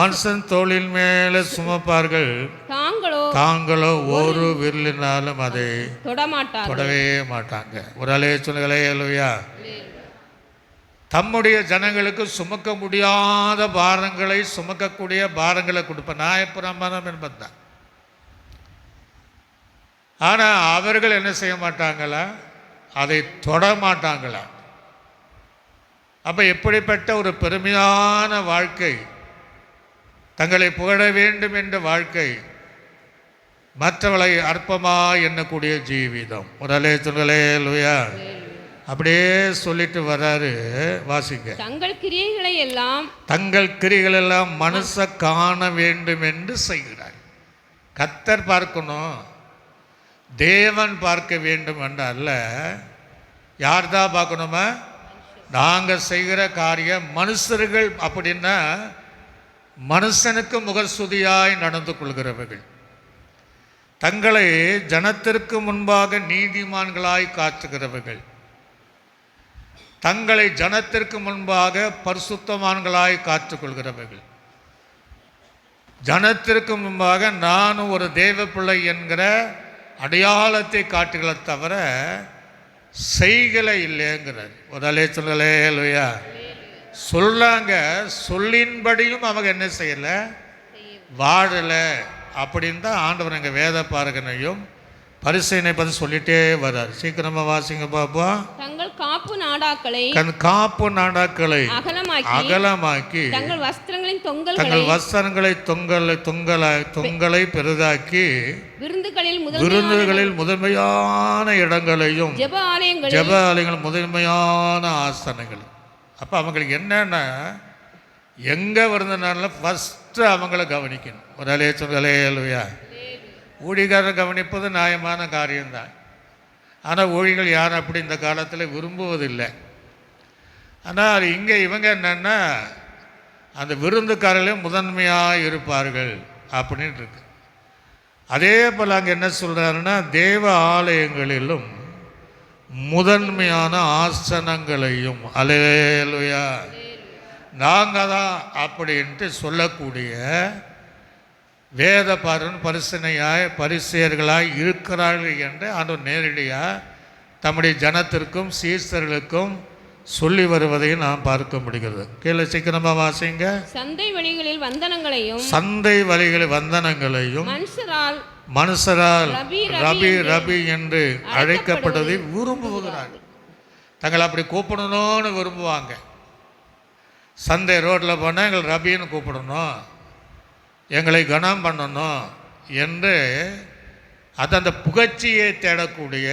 S1: மனுஷன் தோளின் மேலே சுமப்பார்கள், தாங்களோ ஒரு விரலினாலும் அதை தொடவே மாட்டாங்க. ஒரு அலைய சொல்லுங்களேயா. தம்முடைய ஜனங்களுக்கு சுமக்க முடியாத பாரங்களை சுமக்கக்கூடிய பாரங்களை கொடுப்பேன். நியாயப்பிரமாணம் என்பதுதான். ஆனால் அவர்கள் என்ன செய்ய மாட்டாங்களா, அதை தொட மாட்டாங்களா. அப்போ எப்படிப்பட்ட ஒரு பெருமையான வாழ்க்கை, தங்களை புகழ வேண்டும் என்ற வாழ்க்கை, மற்றவளை அற்பமாக எண்ணக்கூடிய ஜீவிதம். ஒரு அலைய சொல்லுங்களேயா. அப்படியே சொல்லிட்டு வர்றாரு. வாசிங்க. தங்கள் கிரியைகள் எல்லாம் மனுஷ காண வேண்டும் என்று செய்கிறார். கர்த்தர் பார்க்கணும், தேவன் பார்க்க வேண்டும் என்றல்ல. யார் தான் பார்க்கணுமா? நாங்கள் செய்கிற காரியம் மனுஷர்கள். அப்படின்னா மனுஷனுக்கு முகஸ்துதியாய் நடந்து கொள்கிறவர்கள், தங்களை ஜனத்திற்கு முன்பாக நீதிமான்களாய் காட்டுகிறவர்கள், தங்களை ஜனத்திற்கு முன்பாக பரிசுத்தவான்களாய் காத்துக்கொள்கிறவர்கள், ஜனத்திற்கு முன்பாக நானும் ஒரு தெய்வ பிள்ளை என்கிற அடையாளத்தை காட்டுகளை தவிர செய்களை இல்லைங்கிறார். ஒரு சொல்லலே இல்லையா? சொல்றாங்க, சொல்லின்படியும் அவங்க என்ன செய்யலை, வாழலை அப்படின்னு தான் ஆண்டவர் எங்கள் வேத பாரகனையும் பரிசையினை பற்றி சொல்லிட்டே வர்றார். சீக்கிரமா வாசிங்க பார்ப்போம்.
S2: தங்கள் காப்பு நாடாக்களை
S1: அகலமாக்கி
S2: தங்கள் வஸ்திரங்களின்
S1: தொங்கலை பெரிதாக்கி விருந்துகளில் முதன்மையான இடங்களையும் ஜெப ஆலயங்கள் முதன்மையான ஆசனங்கள். அப்போ அவங்களுக்கு என்னன்னா எங்கே விருந்தினால ஃபஸ்ட்டு அவங்கள கவனிக்கணும். ஒரு சொல்லலையா? ஊழியக்காரரை கவனிப்பது நியாயமான காரியம்தான். ஆனால் ஊழியர்கள் யாரும் அப்படி இந்த காலத்தில் விரும்புவதில்லை. ஆனால் இங்கே இவங்க என்னென்னா அந்த விருந்துக்காரர்களே முதன்மையாக இருப்பார்கள் அப்படின்னு இருக்கு. அதே போல் அங்கே என்ன சொல்கிறாருன்னா, தேவ ஆலயங்களிலும் முதன்மையான ஆசனங்களையும் அல்லேலூயா நாங்கள் தான் அப்படின்ட்டு சொல்லக்கூடிய வேத பரிசேயர்களாய் இருக்கிறார்கள் என்று ஆண்டவர் நேரடியாக தம்முடைய ஜனத்திற்கும் சீசர்களுக்கும் சொல்லி வருவதையும் நாம் பார்க்க முடிகிறது. கீழே சீக்கிரமா வாசிங்க.
S2: சந்தை வழிகளில் வந்தனங்களையும்
S1: மனுஷரால் ரபி என்று அழைக்கப்பட்டதை விரும்புகிறார்கள். தங்களை அப்படி கூப்பிடணும்னு விரும்புவாங்க. சந்தை ரோட்டில் போனால் எங்களை ரபின்னு கூப்பிடணும், எங்களை கனம் பண்ணணும் என்று அந்த புகழ்ச்சியை தேடக்கூடிய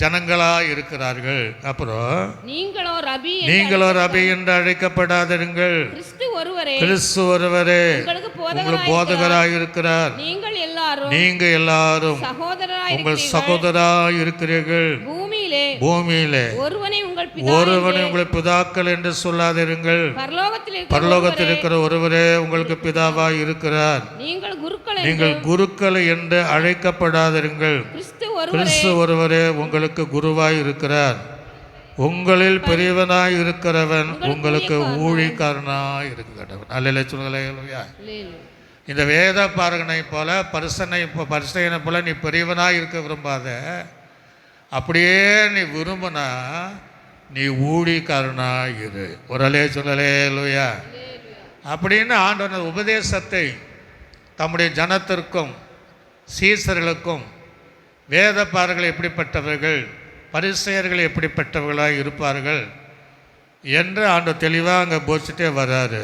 S1: ஜனங்களாக இருக்கிறார்கள். அப்புறம் நீங்களோ ரபி என்று அழைக்கப்படாதிருங்கள், கிறிஸ்து ஒருவரே உங்களுக்கு போதகராக இருக்கிறார், நீங்க எல்லாரும் உங்கள் சகோதராக இருக்கிறீர்கள். பூமியிலே ஒருவனை உங்கள் பிதாக்கள் என்று சொல்லாதிருங்கள், பரலோகத்தில் இருக்கிற ஒருவரே உங்களுக்கு பிதாவாக இருக்கிறார். நீங்கள் குருக்கள் என்று அழைக்கப்படாதிருங்கள், கிறிஸ்து ஒருவரே உங்களுக்கு குருவாய் இருக்கிறார். உங்களில் பெரியவனாய் இருக்கிறவன் உங்களுக்கு ஊழியக்காரனாய் இருக்கிறவன். அல்லேலூயா சொல்லுங்களேன். இந்த வேத பாரகனை போல பரிசையனை போல நீ பெரியவனாய் இருக்க விரும்பாத. அப்படியே நீ விரும்பினா நீ ஊழியக்காரனாய் இரு. ஒரு சொல்லலேலூயா அப்படின்னு ஆண்டவர் உபதேசத்தை தம்முடைய ஜனத்திற்கும் சீசர்களுக்கும் வேத பாரகர்கள் எப்படிப்பட்டவர்கள், பரிசேயர்கள் எப்படிப்பட்டவர்களாக இருப்பார்கள் என்று ஆண்டவர் தெளிவாக அங்கே போச்சுட்டே வர்றாரு.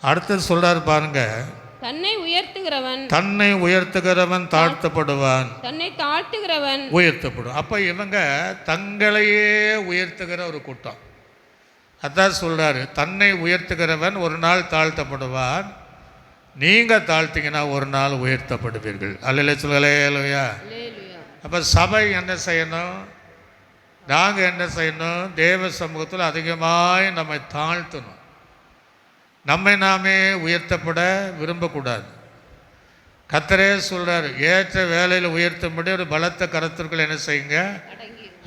S1: அடுத்தது சொல்றாரு பாருங்க, தன்னை உயர்த்துகிறவன் தாழ்த்தப்படுவான், தன்னை தாழ்த்துகிறவன் உயர்த்தப்படும். அப்போ இவங்க தங்களையே உயர்த்துகிற ஒரு கூட்டம். அதான் சொல்றாரு, தன்னை உயர்த்துகிறவன் ஒரு நாள் தாழ்த்தப்படுவான், நீங்கள் தாழ்த்திங்கன்னா ஒரு நாள் உயர்த்தப்படுவீர்கள். அல்லேலூயா. அப்போ சபை என்ன செய்யணும், நாங்கள் என்ன செய்யணும், தேவ சமூகத்தில் அதிகமாக நம்மை தாழ்த்தணும். நம்மை நாமே உயர்த்தப்பட விரும்பக்கூடாது. கர்த்தரே சொல்கிறார், ஏற்ற வேலையில் உயர்த்தும்படி ஒரு பலத்த கரத்திற்குள் என்ன செய்யுங்க,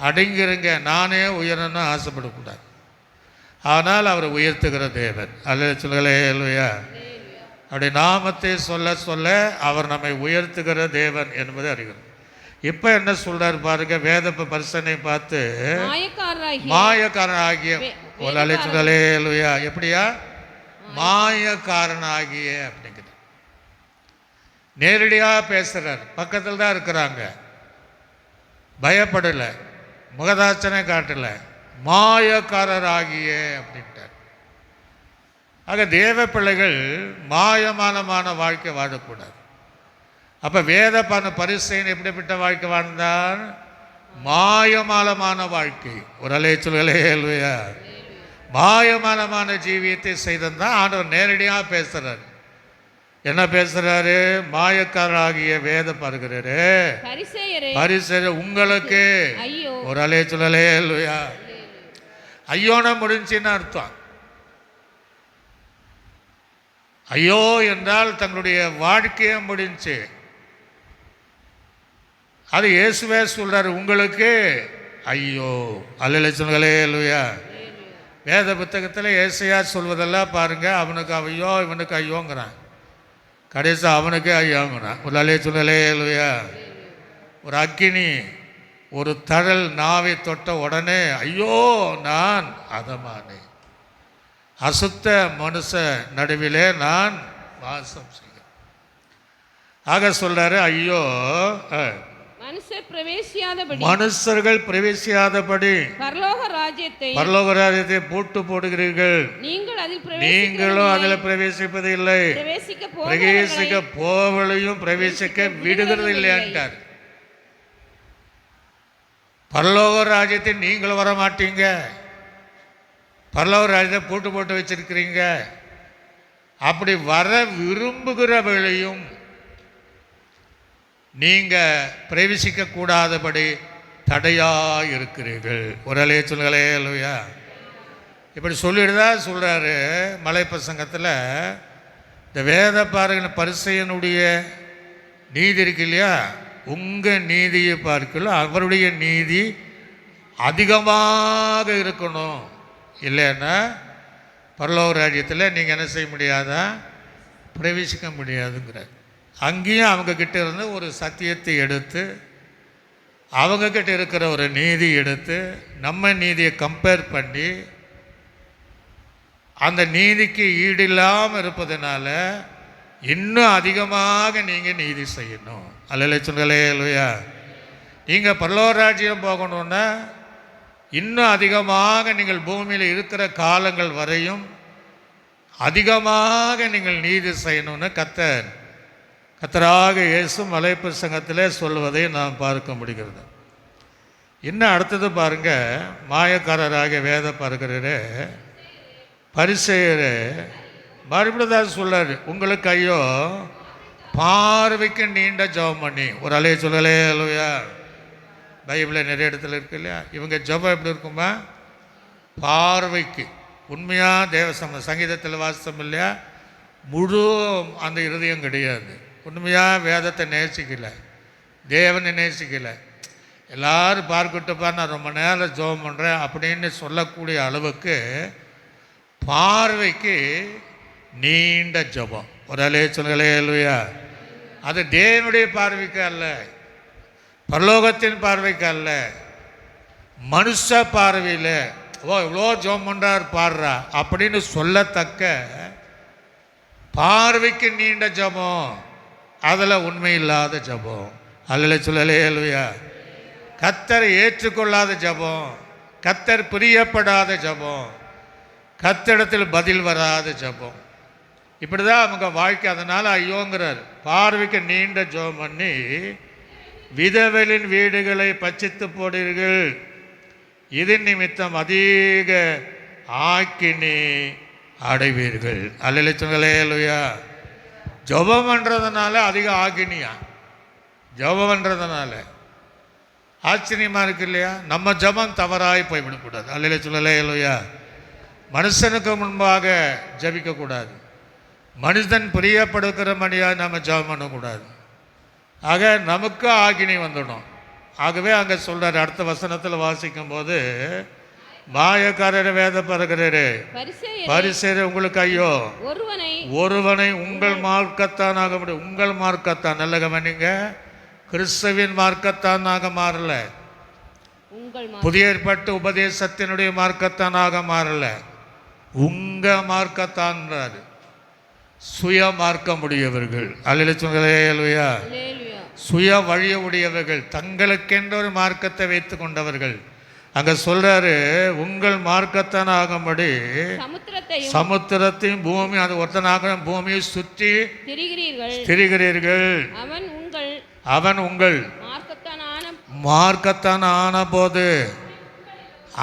S1: அடங்கிருங்க. நானே உயரணும்னு ஆசைப்படக்கூடாது. ஆனால் அவர் உயர்த்துகிற தேவன். அல்லேலூயா. அப்படி நாமத்தை சொல்ல சொல்ல அவர் நம்மை உயர்த்துகிற தேவன் என்பதை அறிகிறோம். இப்போ என்ன சொல்றாரு பாருங்க, வேத பரிசனை பார்த்து மாயக்காரனாகிய அல்லேலூயா. எப்படியா மாயக்காரனாகிய அப்படிங்கிற நேரடியாக பேசுறார். பக்கத்தில் தான் இருக்கிறாங்க, பயப்படலை, முகதாட்சனை காட்டலை, மாயக்காரராகிய அப்படின்ட்டார். ஆக தேவ பிள்ளைகள் மாயமானமான வாழ்க்கை வாழக்கூடாது. அப்போ வேத பரிசையன் எப்படிப்பட்ட வாழ்க்கை வாழ்ந்தான், மாயமானமான வாழ்க்கை. ஒரு அல்லேலூயா. மாயமானமான ஜீவியத்தை செய்தான் ஆண்டவர் நேரடியாக பேசுறாரு. என்ன பேசுறாரு, மாயக்காரராகிய வேத பாருகிறாரு பரிசேயரே உங்களுக்கு ஒரு அல்லேலூயா. ஐயோன முடிஞ்சுன்னு அர்த்தம். ஐயோ என்றால் தங்களுடைய வாழ்க்கையை முடிஞ்சு. அது இயேசுவே சொல்றாரு, உங்களுக்கு ஐயோ. அல்லேலூயா. வேத புத்தகத்தில் ஏசையா சொல்வதெல்லாம் பாருங்க, அவனுக்கு ஐயோ இவனுக்கு ஐயோங்கிறான்.
S3: கடைசி அவனுக்கே ஐயாங்கண்ணா ஒரு அலைய சொல்லலே இல்லையா. ஒரு அக்கினி ஒரு தழல் நாவை தொட்ட உடனே ஐயோ நான் அதமானே, அசுத்த மனுஷ நடுவிலே நான் வாசம் செய்ய. ஆக சொல்றாரு ஐயோ மனுஷர்கள் பிரவேசியாதபடி பரலோக ராஜ்யத்தை பூட்டு போடுகிறீர்கள், நீங்களும் அதில் பிரவேசிப்பது இல்லை, பிரவேசிக்க போவளையும் பிரவேசிக்க விடுகிறது இல்லையான்ட்டார். பரலோக ராஜ்யத்தை நீங்களும் வர மாட்டீங்க, பரலோக ராஜ்யத்தை பூட்டு போட்டு வச்சிருக்கிறீங்க. அப்படி வர விரும்புகிறவர்களையும் நீங்க பிரவேசிக்க கூடாதபடி தடையா இருக்கிறீர்கள். ஒரு அலைய சொல்லுங்களே இல்லையா. இப்படி சொல்லிடுதா சொல்றாரு மலை பிரசங்கத்தில். இந்த வேத பாருங்க பரிசேயனுடைய நீதி இருக்கு இல்லையா, உங்கள் நீதியை பார்க்கல அவருடைய நீதி அதிகமாக இருக்கணும், இல்லைன்னா பரலோக ராஜ்யத்தில் நீங்கள் என்ன செய்ய முடியாதா, பிரவேசிக்க முடியாதுங்கிற. அங்கேயும் அவங்கக்கிட்ட இருந்து ஒரு சத்தியத்தை எடுத்து அவங்கக்கிட்ட இருக்கிற ஒரு நீதி எடுத்து நம்ம நீதியை கம்பேர் பண்ணி அந்த நீதிக்கு ஈடில்லாமல் இருப்பதனால இன்னும் அதிகமாக நீங்கள் நீதி செய்யணும். அல்ல சொல்களே இல்லையா. நீங்கள் பரலோக ராஜ்யம் போகணுன்னா இன்னும் அதிகமாக நீங்கள் பூமியில் இருக்கிற காலங்கள் வரையும் அதிகமாக நீங்கள் நீதி செய்யணும்னு கர்த்தராக இயேசு மலை பிரசங்கத்திலே சொல்வதை நாம் பார்க்க முடிகிறது. இன்னும் அடுத்தது பாருங்க, மாயக்காரராக வேத பார்க்கிறே பரிசேயரே மறுபடியும் தான் சொல்றாரு, உங்களுக்கு ஐயோ பார்வைக்கு நீண்ட ஜெபம் பண்ணி. ஒரு அலைய சொல்லலே இல்லையா. பைபிளில் நிறைய இடத்துல இருக்கு இல்லையா. இவங்க ஜெபம் எப்படி இருக்குமா, பார்வைக்கு உண்மையாக சங்கீதத்தில் வாசித்தோம் இல்லையா, முழு அந்த இருதயம் கிடையாது, உண்மையாக வேதத்தை நேசிக்கலை, தேவனை நேசிக்கலை, எல்லாரும் பார்க்கட்டுப்பா நான் ரொம்ப நேரம் ஜெபம் பண்ணுறேன் அப்படின்னு சொல்லக்கூடிய அளவுக்கு பார்வைக்கு நீண்ட ஜெபம். ஒரு அலைய சொல்லலே இல்லையா. அது தேவனுடைய பார்வைக்கு அல்ல, பரலோகத்தின் பார்வைக்கு அல்ல, மனுஷ பார்வையில் ஓ இவ்வளோ ஜெபம் பண்ணுறார் பாடுறா அப்படின்னு சொல்லத்தக்க பார்வைக்கு நீண்ட ஜெபம், அதில் உண்மை இல்லாத ஜெபம். அல்ல சொல்லலே இல்லையா. கர்த்தரை ஏற்றுக்கொள்ளாத ஜெபம், கர்த்தர் பிரியப்படாத ஜெபம், கர்த்தரிடத்தில் பதில் வராத ஜெபம், இப்படி தான் அவங்க வாழ்க்கை. அதனால் ஐயோங்கிறார். பார்வைக்கு நீண்ட ஜெபம் பண்ணி விதவெளின் வீடுகளை பட்சித்து போடுவீர்கள், இது நிமித்தம் அதிக ஆக்கினி அடைவீர்கள். அல்ல சொல்களே இல்லையா. ஜெபம் பண்ணுறதுனால அதிக ஆக்கினியா, ஜெபம் பண்ணுறதுனால ஆச்சரியமாக இருக்கு இல்லையா. நம்ம ஜெபம் தவறாய் போய்விடக்கூடாது. அல்ல சொல்லலே இல்லையா. மனுஷனுக்கு முன்பாக ஜபிக்கக்கூடாது, மனிதன் பிரியப்படுகிற மணியாக நம்ம ஜெபம் பண்ணக்கூடாது. ஆக நமக்கு ஆக்கினி வந்துடும். ஆகவே அங்கே சொல்கிறார் அடுத்த வசனத்தில் வாசிக்கும் போது, மாயக்காரர் வேத பரகிறே பரிசேயரே உங்களுக்கு ஐயோ ஒருவனை உங்கள் மார்க்கத்தானாக முடியும். உங்கள் மார்க்கத்தான், நல்ல கவனிங்க, கிறிஸ்துவின் மார்க்கத்தானாக மாறல, புதிய ஏற்பட்ட உபதேசத்தினுடைய மார்க்கத்தானாக மாறல, உங்க மார்க்கத்தான்றாரு. சுய மார்க்கம் உடையவர்கள், அல்ல சொல்லையா, சுய வழிய உடையவர்கள், தங்களுக்கென்ற ஒரு மார்க்கத்தை வைத்து கொண்டவர்கள். அங்க சொல்றாரு உங்கள் மார்க்கத்தான் ஆகும்படி சமுத்திரத்தையும் பூமி அது ஒருத்தனாக பூமியை சுற்றி திரிகிறீர்கள். அவன் உங்கள் மார்க்கத்தான் ஆன போது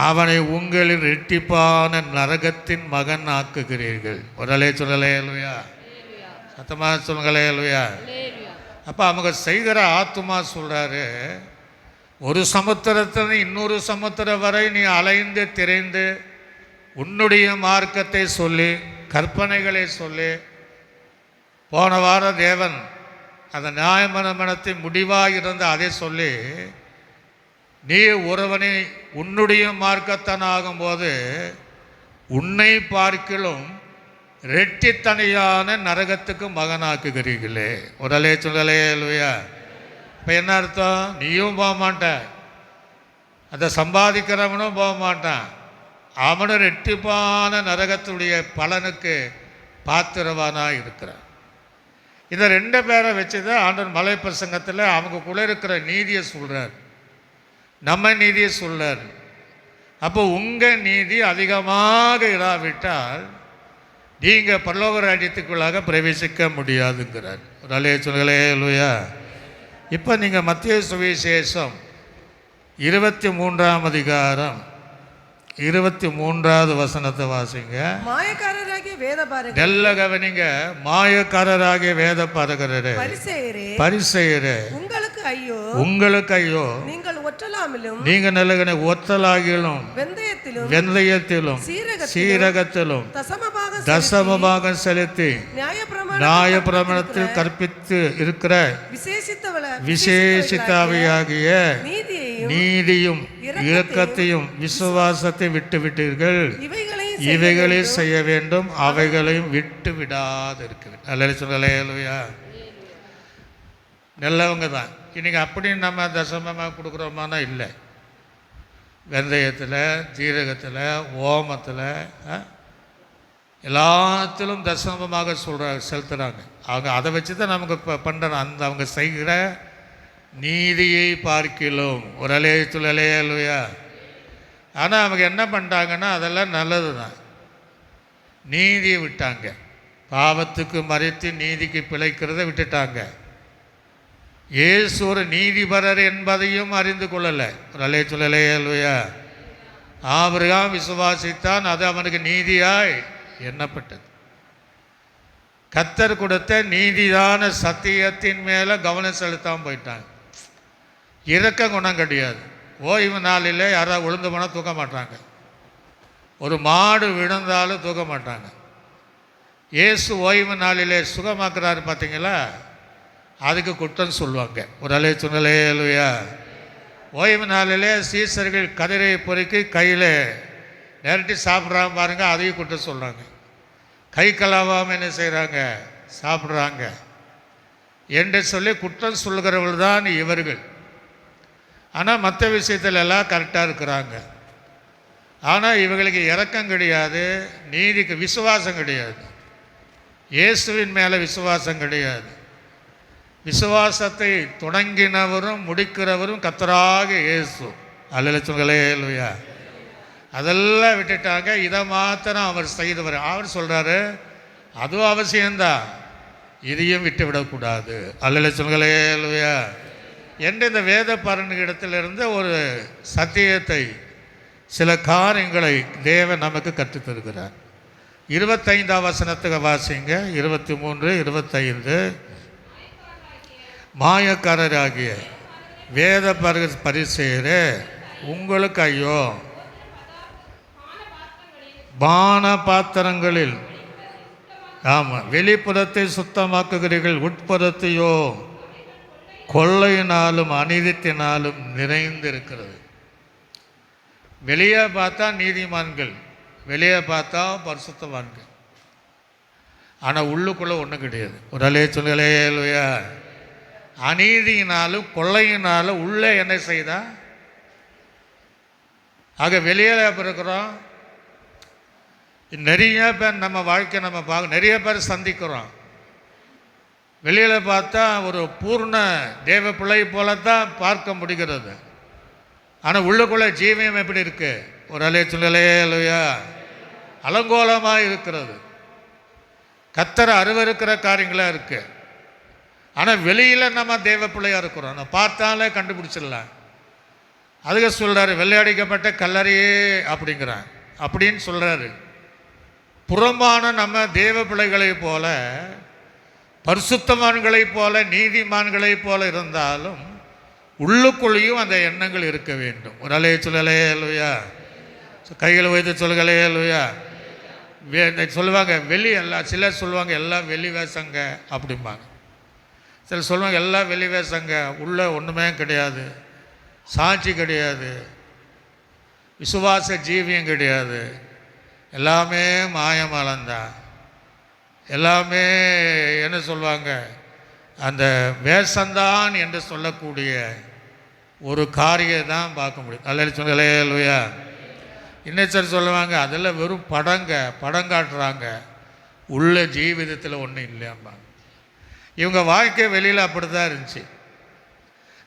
S3: அவனை உங்களின் ரெட்டிப்பான நரகத்தின் மகன் ஆக்குகிறீர்கள். உடலே சொல்லலே இல்லையா, சத்தமாக சொல்லுங்களே இல்லையா. அப்போ அவங்க செய்கிற ஆத்துமா சொல்றாரு, ஒரு சமுத்திரத்தில் இன்னொரு சமுத்திரம் வரை நீ அலைந்து திரைந்து உன்னுடைய மார்க்கத்தை சொல்லி கற்பனைகளை சொல்லி, போன வாரம் தேவன் அந்த நியாயமனத்தை முடிவாக இருந்த அதை சொல்லி நீ ஒருவனை உன்னுடைய மார்க்கத்தான் ஆகும்போது உன்னை பார்க்கிலும் ரெட்டித்தனையான நரகத்துக்கு மகனாக்குகிறீர்களே. உடலே சொல்லலே இல்லையா? இப்போ என்ன அர்த்தம்? நீயும் போக மாட்ட, அதை சம்பாதிக்கிறவனும் போக மாட்டான், அவனும் ரெட்டிப்பான நரகத்துடைய பலனுக்கு பாத்திரவானாக இருக்கிறான். இந்த 2 பேரை வச்சு தான் ஆண்டவர் மலை பிரசங்கத்தில் அவங்கக்குள்ளே இருக்கிற நீதியை சொல்கிறார், நம்ம நீதியை சொல்கிறார். அப்போ உங்கள் நீதி அதிகமாக இராவிட்டால் நீங்கள் பரலோக ராஜ்யத்துக்குள்ளாக பிரவேசிக்க முடியாதுங்கிறார். ஒரு அலைய சொல்களே இல்லையா? இப்போ நீங்கள் மத்திய சுவிசேஷம் 23ஆம் அதிகாரம் 23வது வசனத்தை வாசிங்க.
S4: மாயக்காரராகிய வேதபாரகரே,
S3: நல்ல கவனிங்க. மாயக்காரராகிய வேத பாரகரே, பரிசேயரே, உங்களுக்கு ஐயோ, உங்களுக்கு ஐயோ, நீங்கள் ஒற்றலாமிலும், நீங்க நல்ல ஒத்தலாகிலும், வெந்தயத்திலும் சீரகத்திலும் தசமபாகம் செலுத்தி நியாயப்பிரமாணத்தில் கற்பித்து இருக்கிற விசேஷித்தாவியாகிய நீதியும் இரக்கத்தையும் விசுவாசத்தை விட்டு விட்டீர்கள். இவைகளை செய்ய வேண்டும், அவைகளையும் விட்டு விடாது இருக்கிறேன். அல்ல சொல்லலையா? நல்லவங்க தான். இன்னைக்கு அப்படின்னு நம்ம தசமமாக கொடுக்குறோமானா இல்லை. வெந்தயத்தில், ஜீரகத்தில், ஓமத்தில் எல்லாத்திலும் தசமமாக செலுத்துகிறாங்க. அவங்க அதை வச்சு தான் நமக்கு இப்போ பண்ணுறோம். அந்த அவங்க செய்கிற நீதியை பார்க்கிலும் ஒரு அலையத்துலையா இல்லையா? ஆனால் அவங்க என்ன பண்ணிட்டாங்கன்னா அதெல்லாம் நல்லது தான். நீதியை விட்டாங்க, பாவத்துக்கு மறைத்து நீதிக்கு பிழைக்கிறத விட்டுட்டாங்க. இயேசு ஒரு நீதிபரர் என்பதையும் அறிந்து கொள்ளலை. ஒரு அலையத்துலையா இல்லையா? ஆபிரகாம் விசுவாசித்தான், அது அவனுக்கு நீதியாய் எண்ணப்பட்டது. கர்த்தர் கொடுத்த நீதிதான சத்தியத்தின் மேலே கவனம் செலுத்தாமல் போயிட்டாங்க. இரக்க குணம் கிடையாது. ஓய்வு நாளில் யாராவது விழுந்து போனால் தூக்க மாட்டாங்க, ஒரு மாடு விழுந்தாலும் தூக்க மாட்டாங்க. இயேசு ஓய்வு நாளிலே சுகமாக்குறாரு பார்த்தீங்களா, அதுக்கு குற்றம் சொல்லுவாங்க. ஒரு அலை சொன்னலே இல்லையா? ஓய்வு நாளிலே சீசர்கள் கதிரை பொறுக்கி கையில் நேரட்டி சாப்பிட்றாங்க பாருங்க, அதையும் குற்றம் சொல்கிறாங்க. கை கலாவாமல் என்ன செய்கிறாங்க? சாப்பிட்றாங்க என்று சொல்லி குற்றம் சொல்கிறவர்கள் தான் இவர்கள். ஆனால் மற்ற விஷயத்தில் எல்லாம் கரெக்டாக இருக்கிறாங்க. ஆனால் இவங்களுக்கு இரக்கம் கிடையாது, நீதிக்கு விசுவாசம் கிடையாது, இயேசுவின் மேலே விசுவாசம் கிடையாது. விசுவாசத்தை தொடங்கினவரும் முடிக்கிறவரும் கர்த்தராக இயேசு. அல்ல சொல்களே இல்லையா? அதெல்லாம் விட்டுட்டாங்க. இதை மாத்திரம் அவர் செய்தவர். அவர் சொல்கிறாரு அதுவும் அவசியம்தான், இதையும் விட்டு விடக்கூடாது. அல்ல சொல்களே இல்லையா? என்று இந்த வேத பரணிடத்திலிருந்து ஒரு சத்தியத்தை, சில காரியங்களை தேவன் நமக்கு கற்றுத்தருகிறார். 25ஆம் வசனத்துக்கு வாசிங்க. 23, 25. மாயக்காரராகிய வேத பரிசேயரே, உங்களுக்கு ஐயோ, பான பாத்திரங்களில் வெளிப்புறத்தை சுத்தமாக்குகிறீர்கள், உட்புறத்தையோ கொள்ளையினாலும் அநீதித்தினாலும் நிறைந்திருக்கிறது. வெளியே பார்த்தா நீதிமான்கள், வெளியே பார்த்தா பரிசுத்தவான்கள், ஆனால் உள்ளுக்குள்ளே ஒன்றும் கிடையாது. ஒரு அலைய சொல்லலே இல்லையா? அநீதியினாலும் கொள்ளையினாலும் உள்ளே என்ன செய்தா? ஆக வெளியில் இருக்கிறோம். நிறைய பேர் நம்ம வாழ்க்கை நம்ம பார்க்க, நிறைய பேர் சந்திக்கிறோம். வெளியில் பார்த்தா ஒரு பூர்ண தேவ பிள்ளை போல தான் பார்க்க முடிகிறது. ஆனால் உள்ளுக்குள்ளே ஜீவியம் எப்படி இருக்கு? ஒரு அலைய சொல்லலே இல்லையா? அலங்கோலமாக இருக்கிறது. கர்த்தரை அருவருக்கிற காரியங்களாக இருக்குது. ஆனால் வெளியில் நம்ம தேவ பிள்ளையாக இருக்கிறோம், நம்ம பார்த்தாலே கண்டுபிடிச்சிடலாம். அதுக்கு சொல்கிறாரு, வெள்ளையடிக்கப்பட்ட கல்லறையே அப்படிங்கிறான் அப்படின்னு சொல்கிறாரு. புறம்பான நம்ம தேவ பிள்ளைகளைப் போல, பரிசுத்தமான்களைப் போல, நீதிமான்களைப் போல இருந்தாலும் உள்ளுக்குள்ளேயும் அந்த எண்ணங்கள் இருக்க வேண்டும். ஒரு அலைய சொல்லலே இல்லையா? கையில் வைத்து சொல்களே இல்லையா? சொல்லுவாங்க வெளி எல்லாம், சிலர் சொல்லுவாங்க எல்லாம் வெளி வேசங்க அப்படிம்பாங்க. சிலர் சொல்லுவாங்க எல்லாம் வெளி வேசங்க, உள்ளே ஒன்றுமே கிடையாது, சாட்சி கிடையாது, விசுவாச ஜீவியம் கிடையாது, எல்லாமே மாயமலந்தான். எல்லாமே என்ன சொல்லுவாங்க, அந்த வேஷந்தான் என்று சொல்லக்கூடிய ஒரு காரியம் தான் பார்க்க முடியும். அல்ல சொல்லையா இன்னச்சர் சொல்லுவாங்க, அதில் வெறும் படம் காட்டுறாங்க, உள்ள ஜீவிதத்தில் ஒன்றும் இல்லையாம்பாங்க. இவங்க வாழ்க்கை வெளியில் அப்படி தான் இருந்துச்சு.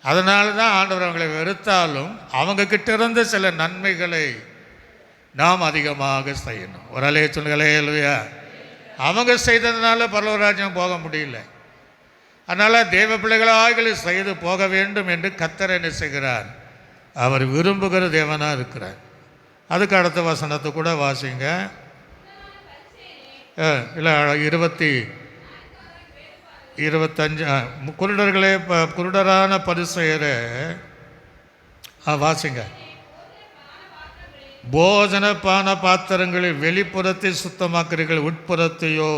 S3: அதனால தான் ஆண்டவர் அவங்களை வெறுத்தாலும் அவங்கக்கிட்ட இருந்த சில நன்மைகளை நாம் அதிகமாக செய்யணும். ஒரு அலைய சொல்லுங்களேயா, அவங்க செய்ததுனால பரலோகராஜ்யம் போக முடியல. அதனால் தேவ பிள்ளைகளாக செய்து போக வேண்டும் என்று கர்த்தர் என்ன செய்கிறார், அவர் விரும்புகிற தேவனாக இருக்கிறார். அதுக்கு அடுத்த வசனத்தை கூட வாசிங்க. இல்லை 25 குருடர்களே, குருடரான பரிசேயரே வாசிங்க. போஜன பான பாத்திரங்களில் வெளிப்புறத்தை சுத்தமாக்குறீர்கள், உட்புறத்தையோ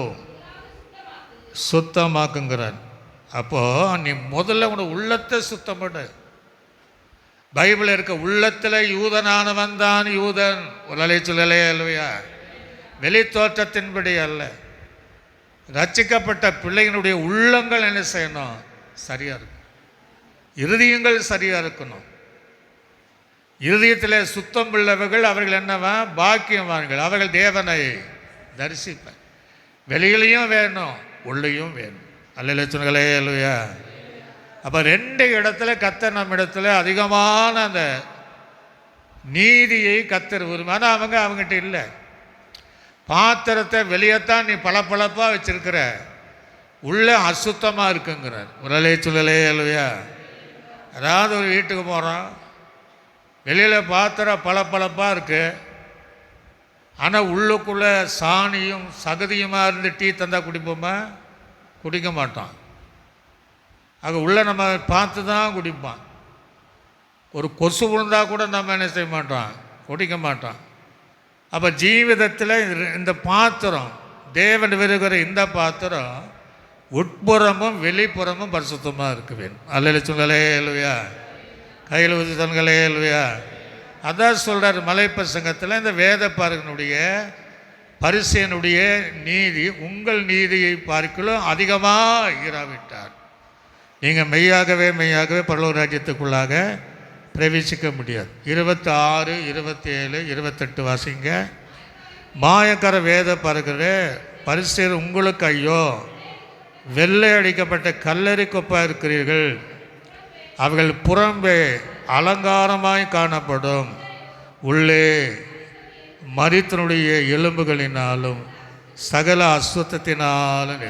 S3: சுத்தமாக்குங்கிறார். அப்போது நீ முதல்ல உனக்கு உள்ளத்தை சுத்தம் பண்ணு. பைபிள் இருக்க உள்ளத்தில் யூதனானவன் தான் யூதன். உலலை சொல்லலே அல்லவையா, வெளி தோற்றத்தின்படி அல்ல. ரட்சிக்கப்பட்ட பிள்ளைகளுடைய உள்ளங்கள் என்ன செய்யணும், சரியாக இருக்கும். இருதயங்கள் சரியாக இருக்கணும். இருதயத்தில் சுத்தம் உள்ளவர்கள் அவர்கள் என்னவா, பாக்கியவான்கள், அவர்கள் தேவனை தரிசிப்பேன். வெளியிலையும் வேணும், உள்ளேயும் வேணும். அல்ல சொன்னங்களே அல்லையா. அப்போ 2 இடத்துல கர்த்தர் நம்ம இடத்துல அதிகமான அந்த நீதியை கர்த்தர் விரும்பி. ஆனால் அவங்ககிட்ட இல்லை. பாத்திரத்தை வெளியேத்தான் நீ பளபளப்பாக வச்சிருக்கிற, உள்ள அசுத்தமாக இருக்குங்கிறார். உரலே சொல்லலே அல்லையா. அதாவது ஒரு வீட்டுக்கு போகிறோம், வெளியில் பாத்திரம் பளபளப்பாக இருக்குது, ஆனால் உள்ளுக்குள்ளே சாணியும் சகதியுமாக இருந்து டீ தந்தால் குடிப்போமா? குடிக்க மாட்டோம். ஆக உள்ள நம்ம பார்த்து தான் குடிப்பான். ஒரு கொசு விழுந்தால் கூட நம்ம என்ன செய்ய மாட்டோம், குடிக்க மாட்டோம். அப்போ ஜீவிதத்தில் இந்த பாத்திரம், தேவன் விரும்புகிற இந்த பாத்திரம் உட்புறமும் வெளிப்புறமும் பரிசுத்தமாக இருக்க வேண்டும். அல்ல சொல்களே இல்லையா, கையில் ஊற்றி சொல்களே இல்லையா. அதான் சொல்கிறார் மலைப்பிரசங்கத்தில், இந்த வேத பார்க்கனுடைய பரிசேயனுடைய நீதி உங்கள் நீதியை பார்க்கலும் அதிகமாக இராவிட்டார் நீங்கள் மெய்யாகவே பரலோக ராஜ்யத்துக்குள்ளாக பிரவேசிக்க முடியாது. 26, 27, 28 வாசிங்க. மாயக்கார வேத பார்க்கிற பரிசேயர் உங்களுக்கு ஐயோ, வெள்ளை அடிக்கப்பட்ட கல்லறை கொப்பாக இருக்கிறீர்கள். அவர்கள் புறம்பே அலங்காரமாய் காணப்படும், உள்ளே மரித்தனுடைய எலும்புகளினாலும் சகல அசுத்தத்தினாலும்.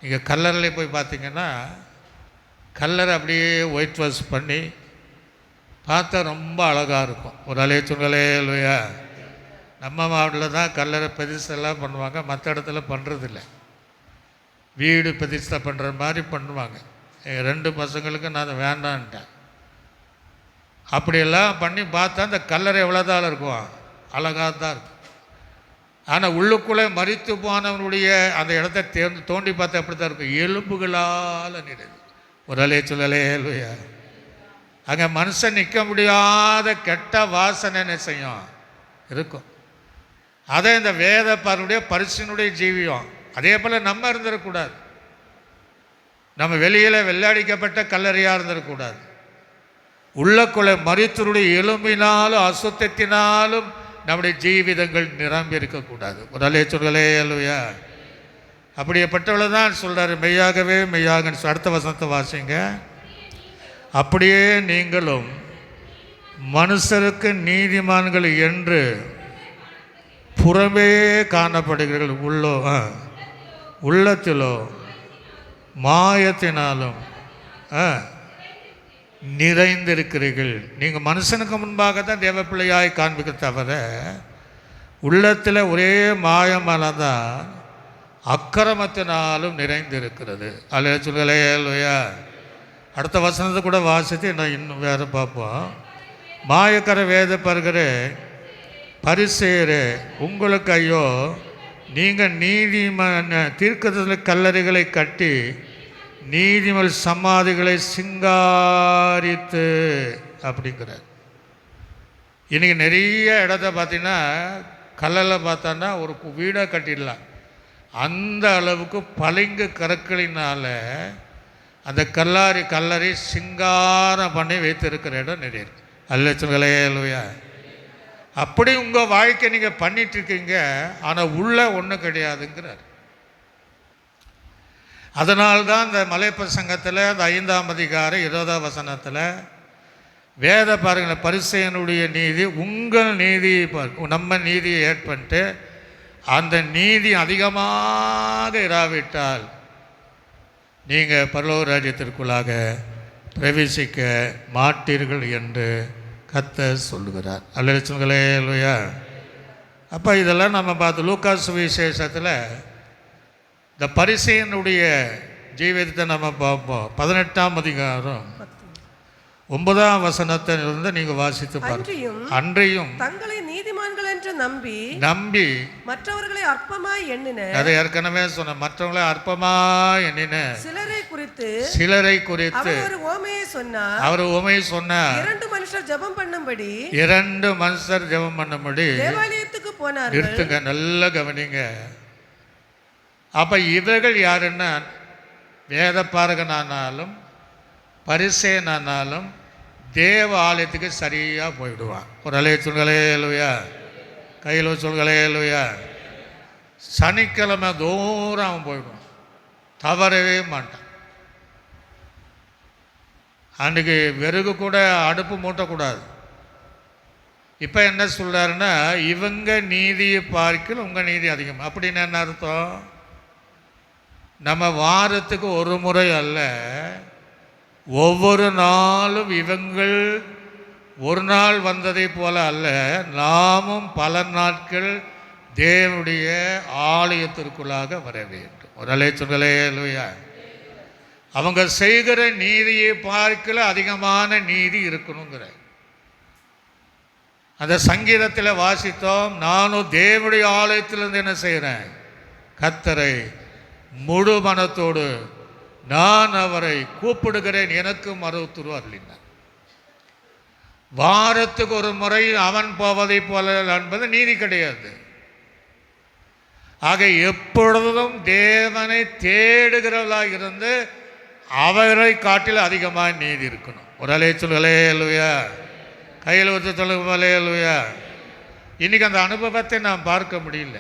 S3: நீங்கள் கல்லறையில் போய் பார்த்தீங்கன்னா கல்லறை அப்படியே ஒயிட் வாஷ் பண்ணி பார்த்தா ரொம்ப அழகாக இருக்கும். ஒரு அலைய சொன்னலே இல்லையா. நம்ம மாவட்டத்தில் தான் கல்லறை பிரதிஷ்டெல்லாம் பண்ணுவாங்க, மற்ற இடத்துல பண்ணுறதில்ல. வீடு பிரதிஷ்டை பண்ணுற மாதிரி பண்ணுவாங்க. எங்கள் 2 பசங்களுக்கு நான் அதை வேண்டான்ட்டேன். அப்படியெல்லாம் பண்ணி பார்த்தா அந்த கல்லறை எவ்வளோதான் இருக்கும், அழகாக தான் இருக்கும். ஆனால் உள்ளுக்குள்ளே மரித்து போனவனுடைய அந்த இடத்த தோண்டி பார்த்தா எப்படி தான் இருக்கும், எலும்புகளால் நிறைவு. ஒரு அலைய சொல்லலே இல்லையா. அங்கே மனுஷன் நிற்க முடியாத கெட்ட வாசனை என்ன செய்யும், இருக்கும். அதே இந்த வேத பார்வையுடைய பரிசினுடைய ஜீவியம். அதே போல் நம்ம இருந்துடக்கூடாது. நம்ம வெளியில் வெள்ளாடிக்கப்பட்ட கல்லறையாக இருந்துடக்கூடாது. உள்ளக்குள்ளே மரித்தருடைய எலும்பினாலும் அசுத்தத்தினாலும் நம்முடைய ஜீவிதங்கள் நிரம்பி இருக்கக்கூடாது. முதலே சொல்களே அல்லையா. அப்படியேப்பட்டவளை தான் சொல்கிறார், மெய்யாகவே மெய்யாக. அடுத்த வசனத்தை வாசிங்க. அப்படியே நீங்களும் மனுஷருக்கு நீதிமான்கள் என்று புறமே காணப்படுகிறீர்கள், உள்ளத்திலோ மாயத்தினாலும் நிறைந்திருக்கிறீர்கள். நீங்கள் மனுஷனுக்கு முன்பாக தான் தேவ பிள்ளையாய் காண்பிக்க தவிர உள்ளத்தில் ஒரே மாயமானதான் அக்கிரமத்தினாலும் நிறைந்திருக்கிறது. அல்ல சொல்லலே இல்லையா. அடுத்த வசனத்தை கூட வாசித்து நான் இன்னும் வேறு பார்ப்போம். மாயக்கர வேத பருகிற பரிசேயரே உங்களுக்கு ஐயோ, நீங்கள் நீதிமன்ற தீர்க்கதரிசி கல்லறைகளை கட்டி நீதிமல் சமாதிகளை சிங்காரித்து அப்படிங்கிறார். இன்றைக்கி நிறைய இடத்த பார்த்தீங்கன்னா கல்லில் பார்த்தோன்னா ஒரு வீடாக கட்டிடலாம். அந்த அளவுக்கு பளிங்கு கற்களினால அந்த கல்லறை சிங்காரம் பண்ணி வைத்திருக்கிற இடம் நிறைய இருக்கு. அல்லேலூயா அல்லேலூயா. அப்படி உங்கள் வாழ்க்கை நீங்கள் பண்ணிட்டுருக்கீங்க, ஆனால் உள்ள ஒன்றும் கிடையாதுங்கிறார். அதனால்தான் இந்த மலைப்பிரசங்கத்தில் அந்த 5ஆம் அதிகாரம் 20ஆம் வசனத்தில் வேத பாருங்கள், பரிசேயனுடைய நீதி உங்கள் நீதியை நம்ம நீதியை ஏட் பண்ணிட்டு அந்த நீதி அதிகமாக இராவிட்டால் நீங்கள் பரலோக ராஜ்யத்திற்குள்ளாக பிரவேசிக்க மாட்டீர்கள் என்று கர்த்தர் சொல்லுகிறார். அல்லேலூயா. அப்போ இதெல்லாம் நம்ம பார்த்து லூக்கா சுவிசேஷத்தில் இந்த பரிசேயனுடைய ஜீவிதத்தை நம்ம பார்ப்போம். 18ஆம் அதிகாரம் 9ஆம் வசனத்திலிருந்து நீங்க வாசித்து பாருங்க. அன்றையும் தங்களை நீதிமான்கள் என்று நம்பி மற்றவர்களை அற்பமாய் எண்ணின, அதை ஏற்கனவே சொன்ன, மற்றவர்களை அற்பமாய் எண்ணின சிலரை குறித்து அவர் உவமையை சொன்னார். 2 மனுஷர் ஜெபம் பண்ணும்படி தேவாலயத்துக்கு போனார்கள். நிறுத்துங்க, நல்ல கவனிங்க. அப்ப இவர்கள் யாருன்னா வேத பாரகனானாலும் பரிசேயனானாலும் தேவ ஆலயத்துக்கு சரியாக போயிடுவான். ஒரு அலைய சொல்கலையா, கையில் சொல்கலையா, சனிக்கிழமை தூரம் அவன் போயிடுவான், தவறவே மாட்டான். அன்றைக்கு வெறுகு கூட அடுப்பு மூட்டக்கூடாது. இப்போ என்ன சொல்கிறாருன்னா, இவங்க நீதியை பார்க்கல உங்கள் நீதி அதிகம். அப்படின்னு என்ன அர்த்தம்? நம்ம வாரத்துக்கு ஒரு முறை அல்ல, ஒவ்வொரு நாளும் இவங்கள் ஒரு நாள் வந்ததை போல அல்ல, நாமும் பல நாட்கள் தேவனுடைய ஆலயத்திற்குள்ளாக வர வேண்டும். ஒரு அல்லேலூயா. அவங்க செய்கிற நீதியை பார்க்கல அதிகமான நீதி இருக்கணுங்கிற அந்த சங்கீதத்தில் வாசித்தோம். நானும் தேவனுடைய ஆலயத்திலிருந்து என்ன செய்கிறேன்? கர்த்தரை முழு மனத்தோடு நான் அவரை கூப்பிடுகிறேன், எனக்கு மறுத்துரு அருளினார். வாரத்துக்கு ஒரு முறை அவன் போவதை போல என்பது நீதி கிடையாது. ஆக எப்பொழுதும் தேவனை தேடுகிறவர்களாக இருந்து அவரை காட்டில் அதிகமாக நீதி இருக்கணும். ஒரு அலைய சொல்லுயா, கையில் வச்சு சொல்லுயா. இன்னைக்கு அந்த அனுபவத்தை நாம் பார்க்க முடியல.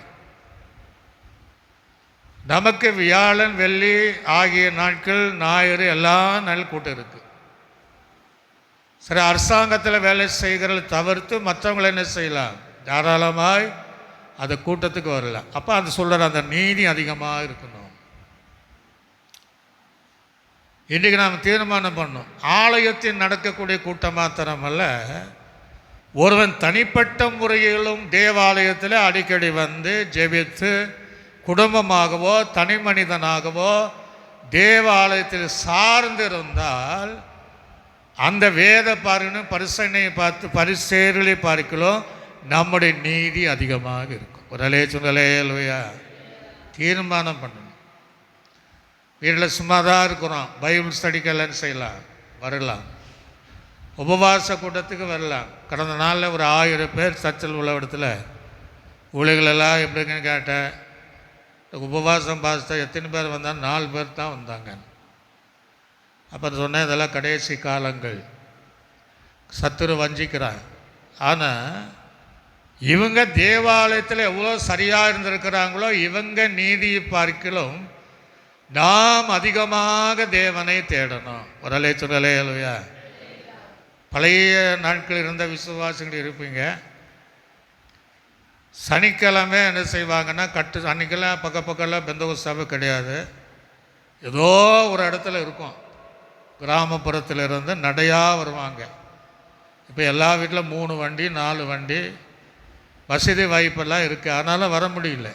S3: நமக்கு வியாழன் வெள்ளி ஆகிய நாட்கள், ஞாயிறு எல்லா நாள் கூட்டம் இருக்கு. சரி, அரசாங்கத்தில் வேலை செய்கிறத தவிர்த்து மற்றவங்களை என்ன செய்யலாம்? தாராளமாய் அந்த கூட்டத்துக்கு வரலாம். அப்போ அது சொல்கிற அந்த நீதி அதிகமாக இருக்கணும். இன்றைக்கி நாம் தீர்மானம் பண்ணோம், ஆலயத்தில் நடக்கக்கூடிய கூட்டம் மாத்திரமல்ல, ஒருவன் தனிப்பட்ட முறையிலும் தேவாலயத்தில் அடிக்கடி வந்து ஜெபித்து குடும்பமாகவோ தனி மனிதனாகவோ தேவாலயத்தில் சார்ந்திருந்தால் அந்த வேத பார்க்கணும் பரிசனையை பார்த்து பரிசேர்களை பார்க்கலாம் நம்முடைய நீதி அதிகமாக இருக்கும். ஒரு அலையா தீர்மானம் பண்ணணும். வீட்டில் சும்மா தான் இருக்கிறோம், பைபிள் ஸ்டடிக்கெல்லாம் செய்யலாம், வரலாம், உபவாச கூட்டத்துக்கு வரலாம். கடந்த நாளில் ஒரு 1000 பேர் சர்ச்சில் உள்ள இடத்துல ஊழிகளெல்லாம் எப்படிங்கன்னு கேட்டேன். உபவாசம் பாஸ்தா எத்தனை பேர் வந்தாங்க? 4 பேர் தான் வந்தாங்க. அப்போ சொன்னேன், இதெல்லாம் கடைசி காலங்கள், சத்துரு வஞ்சிக்கிறான். ஆனால் இவங்க தேவாலயத்தில் எவ்வளோ சரியாக இருந்திருக்கிறாங்களோ இவங்க நீதியை பார்க்கலும் நாம் அதிகமாக தேவனை தேடணும். ஒரு அலையா. பழைய நாட்கள் இருந்த விசுவாசிகள் இருப்பீங்க. சனிக்கிழமை என்ன செய்வாங்கன்னா, அன்றைக்கெல்லாம் பக்கமெல்லாம் பெந்தகோஸ்து சபை கிடையாது, ஏதோ ஒரு இடத்துல இருக்கும், கிராமப்புறத்தில் இருந்து நடையாக வருவாங்க. இப்போ எல்லா வீட்டில் 3 வண்டி 4 வண்டி வசதி வாய்ப்பெல்லாம் இருக்குது, அதனால் வர முடியல.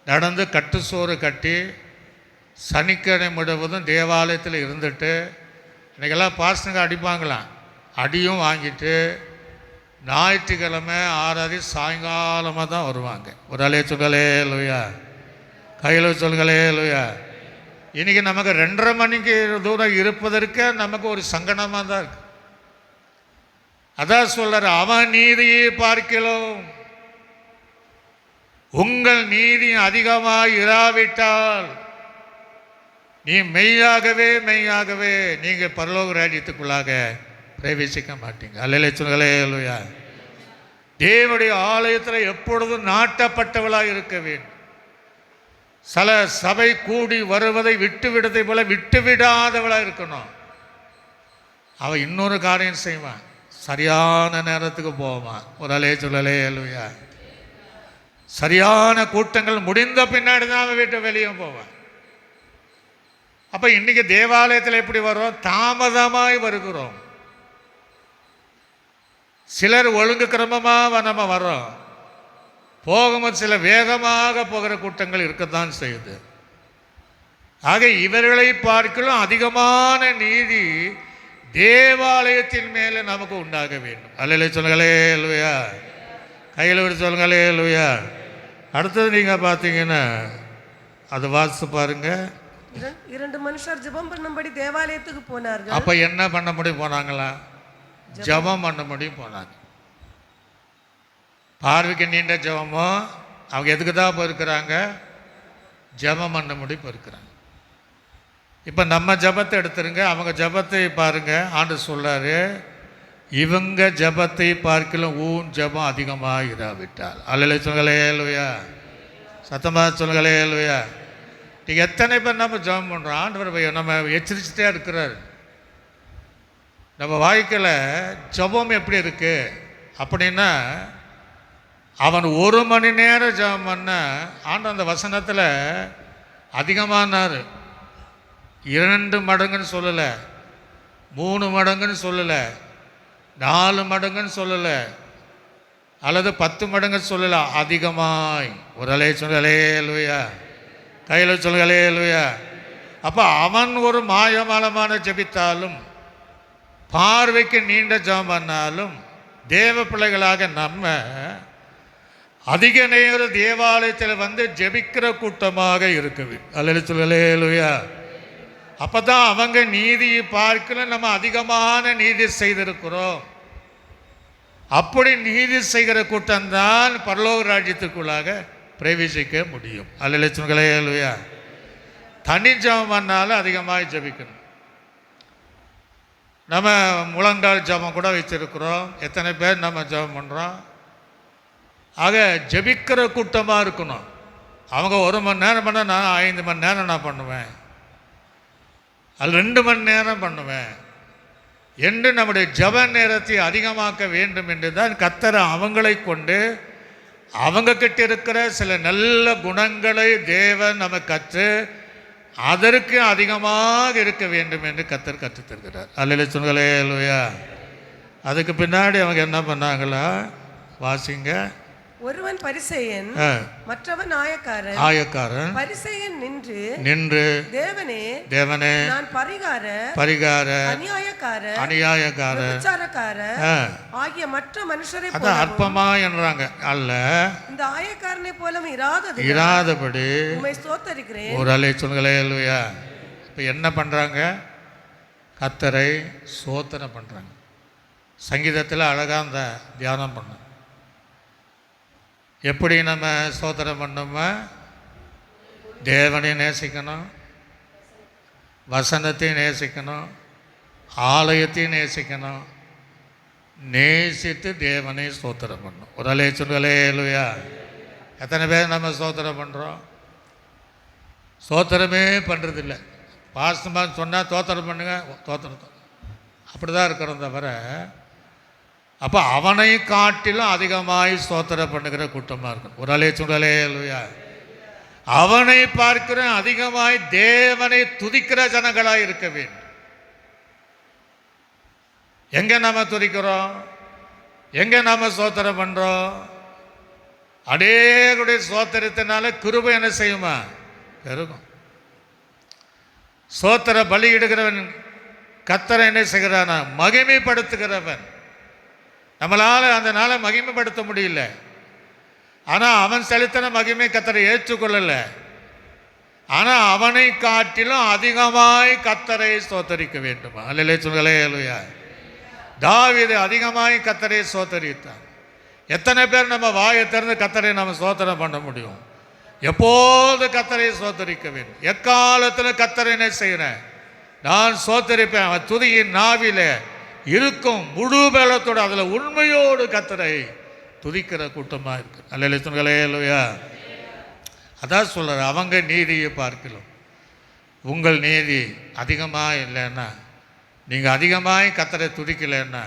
S3: நடந்து கட்டு சோறு கட்டி சனிக்கிழமை முழுவதும் தேவாலயத்தில் இருந்துட்டு, இன்றைக்கெல்லாம் பாஸ்டங்க அடிப்பாங்களாம், அடியும் வாங்கிட்டு ஞாயிற்றுக்கிழமை ஆராதி சாயங்காலமாக தான் வருவாங்க. ஒரு அலைய சொல்லுயா, கையில் சொல்லுயா. இன்றைக்கி நமக்கு 2:30 மணிக்கு தூரம் இருப்பதற்கு நமக்கு ஒரு சங்கடமாக தான் இருக்கு. அதான் சொல்கிறார், அவன் நீதியை பார்க்கலாம் உங்கள் நீதி அதிகமாக இராவிட்டால் நீ மெய்யாகவே நீங்கள் பரலோக ராஜ்யத்துக்குள்ளாக பிரவேசிக்க மாட்டீங்க. அல்லேலூயா சொல்லுங்களே. அல்லேலூயா. தேவனுடைய ஆலயத்தில் எப்பொழுதும் நாட்டப்பட்டவளாக இருக்க வேண்டும். சில சபை கூடி வருவதை விட்டுவிடத்தை போல விட்டுவிடாதவளாக இருக்கணும். அவள் இன்னொரு காரியம் செய்வான், சரியான நேரத்துக்கு போவான். ஒரு அலே சொல்லலே. அல்லேலூயா. சரியான கூட்டங்கள் முடிந்த பின்னாடி தான் அவன் வீட்டை வெளியே போவான். அப்போ இன்றைக்கி தேவாலயத்தில் எப்படி வரோம்? தாமதமாய் வருகிறோம். சிலர் ஒழுங்கு கிரமமாக நம்ம வரோம், போகும்போது சில வேகமாக போகிற கூட்டங்கள் இருக்கத்தான் செய்யுது. ஆக இவர்களை பார்க்கலாம் அதிகமான நீதி தேவாலயத்தின் மேலே நமக்கு உண்டாக வேண்டும். அல்லேலூயா சொல்லுங்களே. அல்லேலூயா. கையில் விட்டு சொல்லுங்களே. அல்லேலூயா. அடுத்தது நீங்கள் பார்த்தீங்கன்னா அது வாசித்து பாருங்க.
S4: 2 மனுஷர் ஜெபம் பண்ணும்படி தேவாலயத்துக்கு போனார்கள்.
S3: அப்போ என்ன பண்ண முடியும் போனாங்களா? ஜெபம் பண்ண முடியும் போனாங்க. பார்வைக்கு நீண்ட ஜெபமோ அவங்க எதுக்கு தான் போயிருக்கிறாங்க? ஜெபம் பண்ண முடியும் போயிருக்கிறாங்க. இப்போ நம்ம ஜெபத்தை எடுத்துருங்க, அவங்க ஜெபத்தை பாருங்க. ஆண்டு சொல்றாரு, இவங்க ஜெபத்தை பார்க்கலாம் ஊன் ஜெபம் அதிகமாக இராவிட்டால். அல்லேலூயா சொல்லுங்களே. அல்லேலூயா. சத்தமாக சொல்லுங்களே. அல்லேலூயா. நீங்கள் எத்தனை பேர் நம்ம ஜெபம் பண்ணுறோம்? ஆண்டவர் நம்ம எச்சரிச்சுட்டே இருக்கிறார். நம்ம வாழ்க்கையில் ஜெபம் எப்படி இருக்குது அப்படின்னா, அவன் 1 மணி நேரம் ஜெபம் பண்ண ஆண்டு அந்த வசனத்தில் அதிகமானார். 2 மடங்குன்னு சொல்லலை, 3 மடங்குன்னு சொல்லலை, 4 மடங்குன்னு சொல்லலை, அல்லது 10 மடங்குன்னு சொல்லலை, அதிகமாய். ஒரு அலே சொல்லலே. அல்லேலூயா. கையில் சொல்லுங்களே. அல்லேலூயா. அப்போ அவன் ஒரு மாயமாலமான ஜெபித்தாலும் பார்வைக்கு நீண்ட ஜெபம் பண்ணாலும் தேவ பிள்ளைகளாக நம்ம அதிக நேரம் தேவாலயத்தில் வந்து ஜெபிக்கிற கூட்டமாக இருக்க வேண்டும். அல்லேலூயா சொல்லுங்களே. அல்லேலூயா. அப்போ தான் அவங்க நீதியை பார்க்கல நம்ம அதிகமான நீதி செய்திருக்கிறோம். அப்படி நீதி செய்கிற கூட்டம்தான் பரலோக ராஜ்யத்துக்குள்ளாக பிரவேசிக்க முடியும். அல்லேலூயா சொல்லுங்களே. அல்லேலூயா. தனி ஜெபம் பண்ணாலும் அதிகமாக ஜெபிக்கணும். நம்ம முழங்கால் ஜெபம் கூட வச்சுருக்கிறோம். எத்தனை பேர் நம்ம ஜெபம் பண்ணுறோம்? ஆக ஜெபிக்கிற கூட்டமாக இருக்கணும். அவங்க 1 மணி நேரம் பண்ண, நான் 5 மணி நேரம் நான் பண்ணுவேன், அது 2 மணி நேரம் பண்ணுவேன் என்று நம்முடைய ஜெப நேரத்தை அதிகமாக்க வேண்டும் என்று தான் கர்த்தர் அவங்களை கொண்டு அவங்கக்கிட்ட இருக்கிற சில நல்ல குணங்களை தேவன் நம்ம கற்று அதற்கு அதிகமாக இருக்க வேண்டும் என்று கர்த்தர் கற்றுத்தருகிறார். அல்லேலூயா சொல்லுங்களே. அல்லேலூயா. அதுக்கு பின்னாடி அவங்க என்ன பண்ணாங்களா? வாசிங்க.
S4: ஒருவன் பரிசேயன், மற்றவன் ஆயக்காரன். பரிசேயன் நின்று தேவனே நான் பரிகார அநியாயக்கார ஆகிய மற்ற மனுஷரை போல
S3: அற்பமா என்றாங்க. அல்ல,
S4: இந்த ஆயக்காரனை போல
S3: இராதபடி
S4: உம்மை ஸ்தோத்திரிக்கிறேன்.
S3: ஒரு அலை சொல்லுங்களே. அல்லேலூயா. இப்போ என்ன பண்ணுறாங்க? கர்த்தரை ஸ்தோத்திரம் பண்ணுறாங்க. சங்கீதத்தில் அழகாக அந்த தியானம் பண்ண எப்படி நம்ம ஸ்தோத்திரம் பண்ணோமா? தேவனை நேசிக்கணும், வசனத்தையும் நேசிக்கணும், ஆலயத்தையும் நேசிக்கணும், நேசித்து தேவனை ஸ்தோத்திரம் பண்ணணும். ஒரு அலே சொல்லுங்களே. அல்லேலூயா. எத்தனை பேர் நம்ம ஸ்தோத்திரம் பண்ணுறோம்? ஸ்தோத்திரமே பண்ணுறதில்ல. பாசமாக சொன்னால் தோத்திரம் பண்ணுங்க, தோத்திரம் அப்படி தான் இருக்கிறோம் தவிர, அப்போ அவனை காட்டிலும் அதிகமாய் ஸ்தோத்திரம் பண்ணுகிற கூட்டமாக இருக்கும். ஒரு அலே சொல்லுங்களே. அல்லேலூயா. அவனை பார்க்கிற அதிகமாய் தேவனை துதிக்கிற ஜனங்களாக இருக்க வேண்டும். எங்கே நம்ம துதிக்கிறோம்? எங்கே நாம் ஸ்தோத்திரம் பண்ணுறோம்? அநேகருடைய ஸ்தோத்திரத்தினால கிருபை என்ன செய்யுமா? பெருகும். ஸ்தோத்திர பலியிடுகிறவன் கர்த்தரை என்ன செய்கிறானா? மகிமைப்படுத்துகிறவன். நம்மளால் அந்த நாளை மகிமைப்படுத்த முடியல, ஆனால் அவன் செலுத்தின மகிமை கர்த்தரை ஏற்றுக்கொள்ளலை. ஆனால் அவனை காட்டிலும் அதிகமாய் கர்த்தரை ஸ்தோத்தரிக்க வேண்டுமா? அல்லேலூயா சொல்லுங்களே. அல்லேலூயா. தாவீது அதிகமாய் கர்த்தரை ஸ்தோத்தரித்தான். எத்தனை பேர் நம்ம வாயை திறந்து கர்த்தரை நம்ம சோதனம் பண்ண முடியும்? எப்போது கர்த்தரை சோதரிக்க வேண்டும். எக்காலத்தில் கர்த்தரை என்ன செய்கிறேன், நான் சோதரிப்பேன். அவன் துதியின் நாவில இருக்கும் முழு பலத்தோடு அதில் உண்மையோடு கர்த்தரை துதிக்கிற கூட்டமாக இருக்கு. அல்லேலூயா. அதான் சொல்கிறார், அவங்க நீதியை பார்க்கலாம். உங்கள் நீதி அதிகமாக இல்லைன்னா, நீங்கள் அதிகமாய் கர்த்தரை துதிக்கலைன்னா,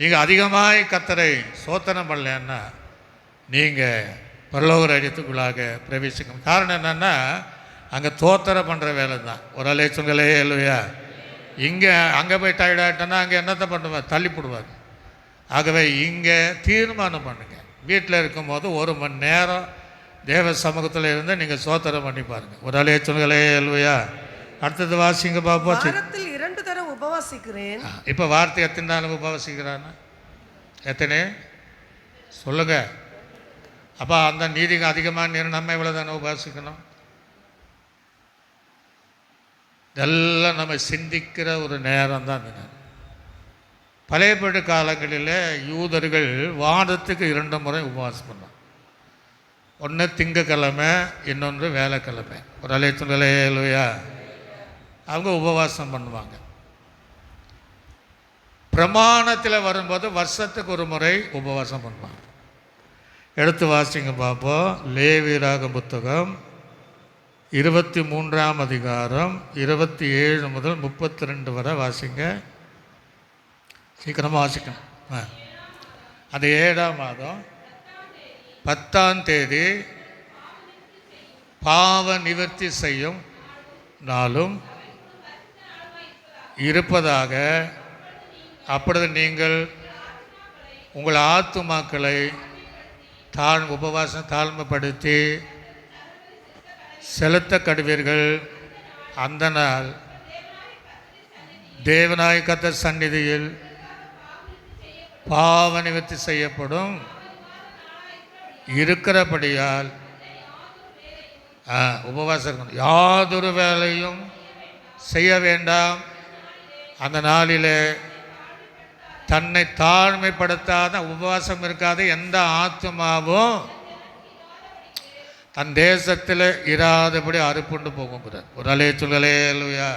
S3: நீங்கள் அதிகமாய் கர்த்தரை சோதனம் பண்ணலன்னா, நீங்கள் பரலோக ராஜ்யத்துக்குள்ளாக பிரவேசிக்கணும். காரணம் என்னென்னா, அங்கே தோத்திரம் பண்ணுற வேலை தான். ஒரு அல்லேலூயா. இங்கே அங்கே போய் டயர்டாகிட்டோன்னா அங்கே என்னத்தை பண்ணுவார், தள்ளிப்படுவார். ஆகவே இங்கே தீர்மானம் பண்ணுங்க. வீட்டில் இருக்கும்போது 1 மணி நேரம் தேவ சமூகத்தில் இருந்து நீங்கள் சோத்திரம் பண்ணி பாருங்கள். ஒரு அல்லேலூயா. அடுத்தது வாசிங்க பாப்பா.
S4: வாரத்தில் 2 தரம் உபவாசிக்கிறேன்.
S3: இப்போ வார்த்தை எத்தனை நாள் உபவாசிக்கிறான்னா, எத்தனை சொல்லுங்க. அப்போ அந்த நீதிக்கு அதிகமாக நேரம் நம்ம எவ்வளோ தானே உபவாசிக்கணும்? இதெல்லாம் நம்ம சிந்திக்கிற ஒரு நேரம் தான் இந்த நேரம். பழையபடி காலங்களில் யூதர்கள் வாரத்துக்கு 2 முறை உபவாசம் பண்ணாங்க. ஒன்று திங்கக்கிழமை, இன்னொன்று வேலைக்கிழமை. ஒரு அல்லேலூயா. அவங்க உபவாசம் பண்ணுவாங்க. பிரமாணத்தில் வரும்போது வருஷத்துக்கு 1 முறை உபவாசம் பண்ணுவாங்க. எடுத்து வாசிங்க பார்ப்போம். லேவியராக புத்தகம் 23ஆம் அதிகாரம் 27 முதல் 32 வரை வாசிங்க. சீக்கிரமாக வாசிக்கணும். அது 7ஆம் மாதம் 10ஆம் தேதி பாவ நிவர்த்தி செய்யும் நாளும் இருப்பதாக. அப்பொழுது நீங்கள் உங்கள் ஆத்துமாக்களை உபவாசம் தாழ்மைப்படுத்தி செலுத்த கடுவீர்கள். அந்த நாள் தேவனாய் கர்த்தர் சந்நிதியில் பாவ நிவர்த்தி செய்யப்படும் இருக்கிறபடியால் உபவாசம் இருக்கணும். யாதொரு வேலையும் செய்ய வேண்டாம். அந்த நாளில் தன்னை தாழ்மைப்படுத்தாத, உபவாசம் இருக்காத எந்த ஆத்துமாவும் தன் தேசத்தில் இராதபடி அறுப்புண்டு போகுங்கிறார். ஒரு அல்லேலூயா.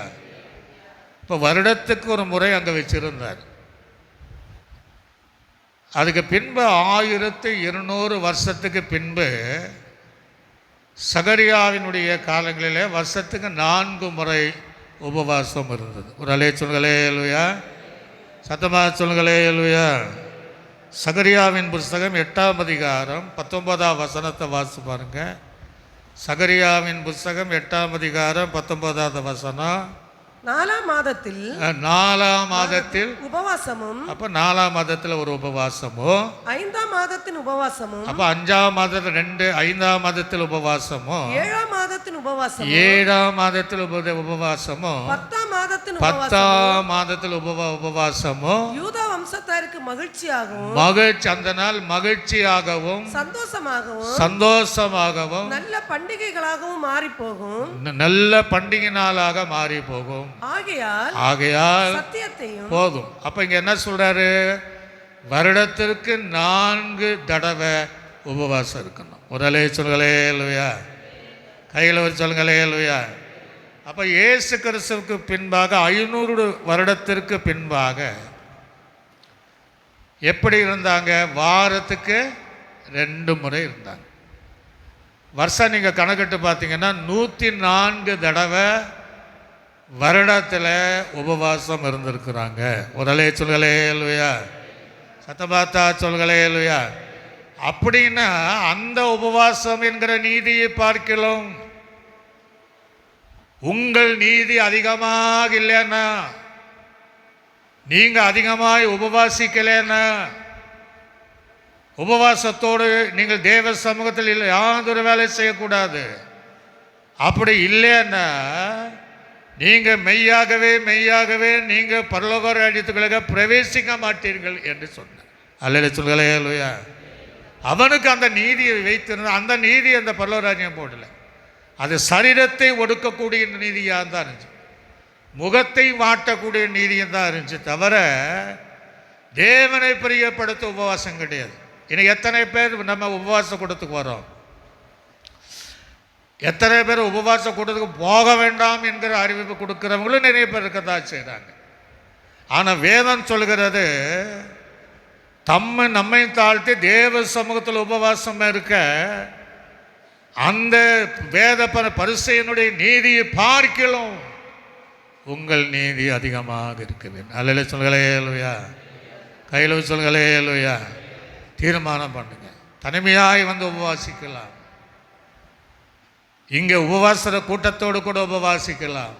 S3: இப்போ வருடத்துக்கு 1 முறை அங்கே வச்சிருந்தார். அதுக்கு பின்பு 1200 வருஷத்துக்கு பின்பு சகரியாவினுடைய காலங்களிலே வருஷத்துக்கு 4 முறை உபவாசம் இருந்தது. ஒரு அல்லேலூயா. சத்தமாக சொல்லுங்களேலூயா. சகரியாவின் புஸ்தகம் 8ஆம் அதிகாரம் 19ஆம் வசனத்தை வாசி பாருங்க. சகரியாவின் புஸ்தகம் 8ஆம் அதிகாரம் 19ஆவது வசனம்.
S4: 4ஆம் மாதத்தில்
S3: 4ஆம் மாதத்தில்
S4: உபவாசமும்.
S3: அப்போ 4ஆம் மாதத்தில் ஒரு உபவாசமும்,
S4: 5ஆம் மாதத்தின் உபவாசமும்.
S3: அப்போ 5ஆம் மாதத்தில் 2, 5ஆம் மாதத்தில் உபவாசமும்,
S4: 7ஆம் மாதத்தின் உபவாசமும்,
S3: 7ஆம் மாதத்தில் உபவாசமும்,
S4: 10ஆம் மாதத்தின்
S3: 10ஆம் மாதத்தில் உபவாசமும்.
S4: யூதா வம்சத்தாருக்கு மகிழ்ச்சியாகவும்,
S3: மகிழ்ச்சி, அந்த நாள் மகிழ்ச்சியாகவும் சந்தோஷமாகவும்
S4: நல்ல பண்டிகைகளாகவும் மாறி போகும்.
S3: நல்ல பண்டிகை நாளாக மாறி போகும். ஆகையால்
S4: சத்தியத்தையும்
S3: போதும். அப்ப இங்க என்ன சொல்றாரு, வருடத்திற்கு 4 தடவை உபவாசம் இருக்கணும். ஒரு அல்லேலூயா. கையில் ஒரு சொல்லுங்களேலூயா. அப்ப இயேசு கிறிஸ்துவுக்கு பின்பாக 500 வருடத்திற்கு பின்பாக எப்படி இருந்தாங்க? வாரத்துக்கு 2 முறை இருந்தாங்க. வருஷம் நீங்கள் கணக்கிட்டு பார்த்தீங்கன்னா 104 தடவை வருடத்தில் உபவாசம் இருந்திருக்கிறாங்க. ஒரு அல்லேலூயா. சத்தபாத்தா சொல்லுங்களேலூயா. அப்படின்னா அந்த உபவாசம் என்கிற நீதியை பார்க்கலாம். உங்கள் நீதி அதிகமாக இல்லைன்னா, நீங்க அதிகமாய் உபவாசிக்கலைன்னா, உபவாசத்தோடு நீங்கள் தேவ சமூகத்தில் இல்லை யாதொரு வேலை செய்யக்கூடாது. அப்படி இல்லைன்னா நீங்க மெய்யாகவே நீங்க பரலோக ராஜ்யத்துக்குள்ளாக பிரவேசிக்க மாட்டீர்கள் என்று சொன்னார். அல்லேலூயா. அவனுக்கு அந்த நீதியை வைத்திருந்த அந்த நீதி அந்த பரலோக ராஜ்யம் போடல. அது சரீரத்தை ஒடுக்கக்கூடிய நீதியாக தான் இருந்துச்சு, முகத்தை வாட்டக்கூடிய நீதியாக தான் இருந்துச்சு. தவிர தேவனை பிரியப்படுத்த உபவாசம் கிடையாது. இன்னைக்கு எத்தனை பேர் நம்ம உபவாச கூட்டத்துக்கு வரோம்? எத்தனை பேர் உபவாச கூட்டத்துக்கு போக வேண்டாம் என்கிற அறிவிப்பு கொடுக்குறவங்களும் நிறைய பேர் இருக்கத்தான் செய்கிறாங்க. ஆனால் வேதம் சொல்கிறது நம்மை தாழ்த்தி தேவ சமூகத்தில் உபவாசம் இருக்க அந்த வேத பரிசேயனுடைய நீதியை பார்க்கலாம் உங்கள் நீதி அதிகமாக இருக்க வேண்டும். அல்ல சொல்களே இல்லையா? கையில் சொல்களே இல்லையா? தீர்மானம் பண்ணுங்க. தனிமையாய் வந்து உபவாசிக்கலாம். இங்கே உபவாச கூட்டத்தோடு கூட உபவாசிக்கலாம்.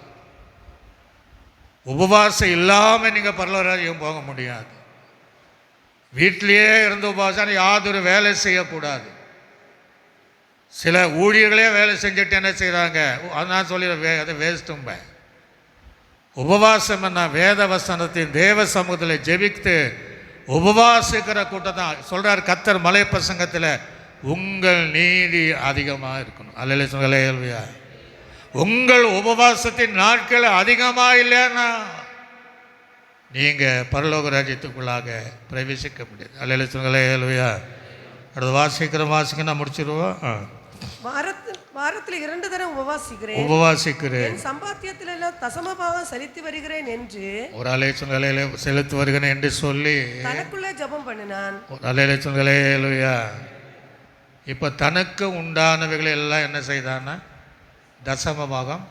S3: உபவாசம் இல்லாமல் நீங்கள் பரலோகராஜ்யம் போக முடியாது. வீட்டிலேயே இருந்து உபவாசம், யாதொரு வேலை செய்யக்கூடாது. சில ஊழியர்களே வேலை செஞ்சுட்டு என்ன செய்கிறாங்க, நான் சொல்லிடுறேன், அதை வேஸ்ட்டும்ப. உபவாசம் என்ன? வேத வசனத்தின் தேவ சமூகத்தில் ஜெபித்து உபவாசிக்கிற கூட்டம் தான் சொல்கிறார் கர்த்தர் மலை பிரசங்கத்தில், உங்கள் நீதி அதிகமாக இருக்கணும். அல்ல சொல்லையா? உங்கள் உபவாசத்தின் நாட்கள் அதிகமாக இல்லைன்னா நீங்கள் பரலோக ராஜ்யத்துக்குள்ளாக பிரவேசிக்க முடியாது. அல்ல சொல்லையா? அடுத்து வாசிக்க நான் முடிச்சிடுவோம்.
S4: வாரத்தில் 2 தரம் உபவாசிக்கிறேன்,
S3: சம்பாத்தியத்தில்
S4: எல்லாம் தசமபாகம் செலுத்தி வருகிறேன் என்று
S3: ஒரு அலைச்சொல்லையில செலுத்தி வருகிறேன் என்று சொல்லி
S4: தனக்குள்ளே ஜெபம் பண்ணினான்.
S3: ஒரு அலைச்சொல்லையா? இப்போ தனக்கு உண்டானவைகளை எல்லாம் என்ன செய்தான்னா தசமபாகம்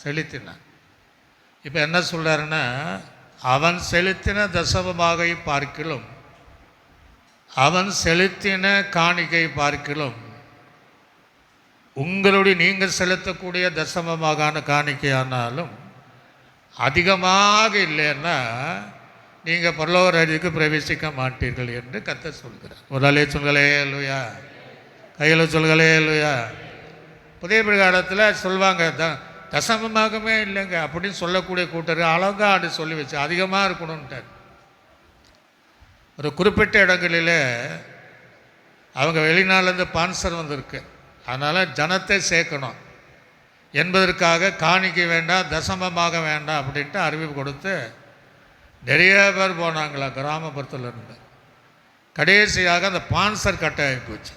S3: செலுத்தினான். இப்போ என்ன சொல்கிறாருன்னா, அவன் செலுத்தின தசமபாகை பார்க்கிலும் அவன் செலுத்தின காணிக்கை பார்க்கிலும் உங்களுடைய நீங்கள் செலுத்தக்கூடிய தசமமான காணிக்கையானாலும் அதிகமாக இல்லைன்னா நீங்கள் பரலோக ராஜ்யத்துக்கு பிரவேசிக்க மாட்டீர்கள் என்று கர்த்தர் சொல்கிறார். ஒரு அலே சொல்களே இல்லையா? கையில் சொல்களே இல்லையா? புதிய பிரகாரத்தில் சொல்லுவாங்க தசமமாகவே இல்லைங்க அப்படின்னு சொல்லக்கூடிய கூட்டர் அழகாக அப்படி சொல்லி வச்சு அதிகமாக இருக்கணும்ட்டார். ஒரு குறிப்பிட்ட இடங்களில் அவங்க வெளிநாட்டிலேருந்து ஸ்பான்சர் வந்திருக்கு, அதனால் ஜனத்தை சேர்க்கணும் என்பதற்காக காணிக்க வேண்டாம், தசமமாக வேண்டாம் அப்படின்ட்டு அறிவிப்பு கொடுத்து நிறைய பேர் போனாங்களா கிராமப்புறத்தில் இருந்து. கடைசியாக அந்த ஸ்பான்சர் கட்டாகி போச்சு.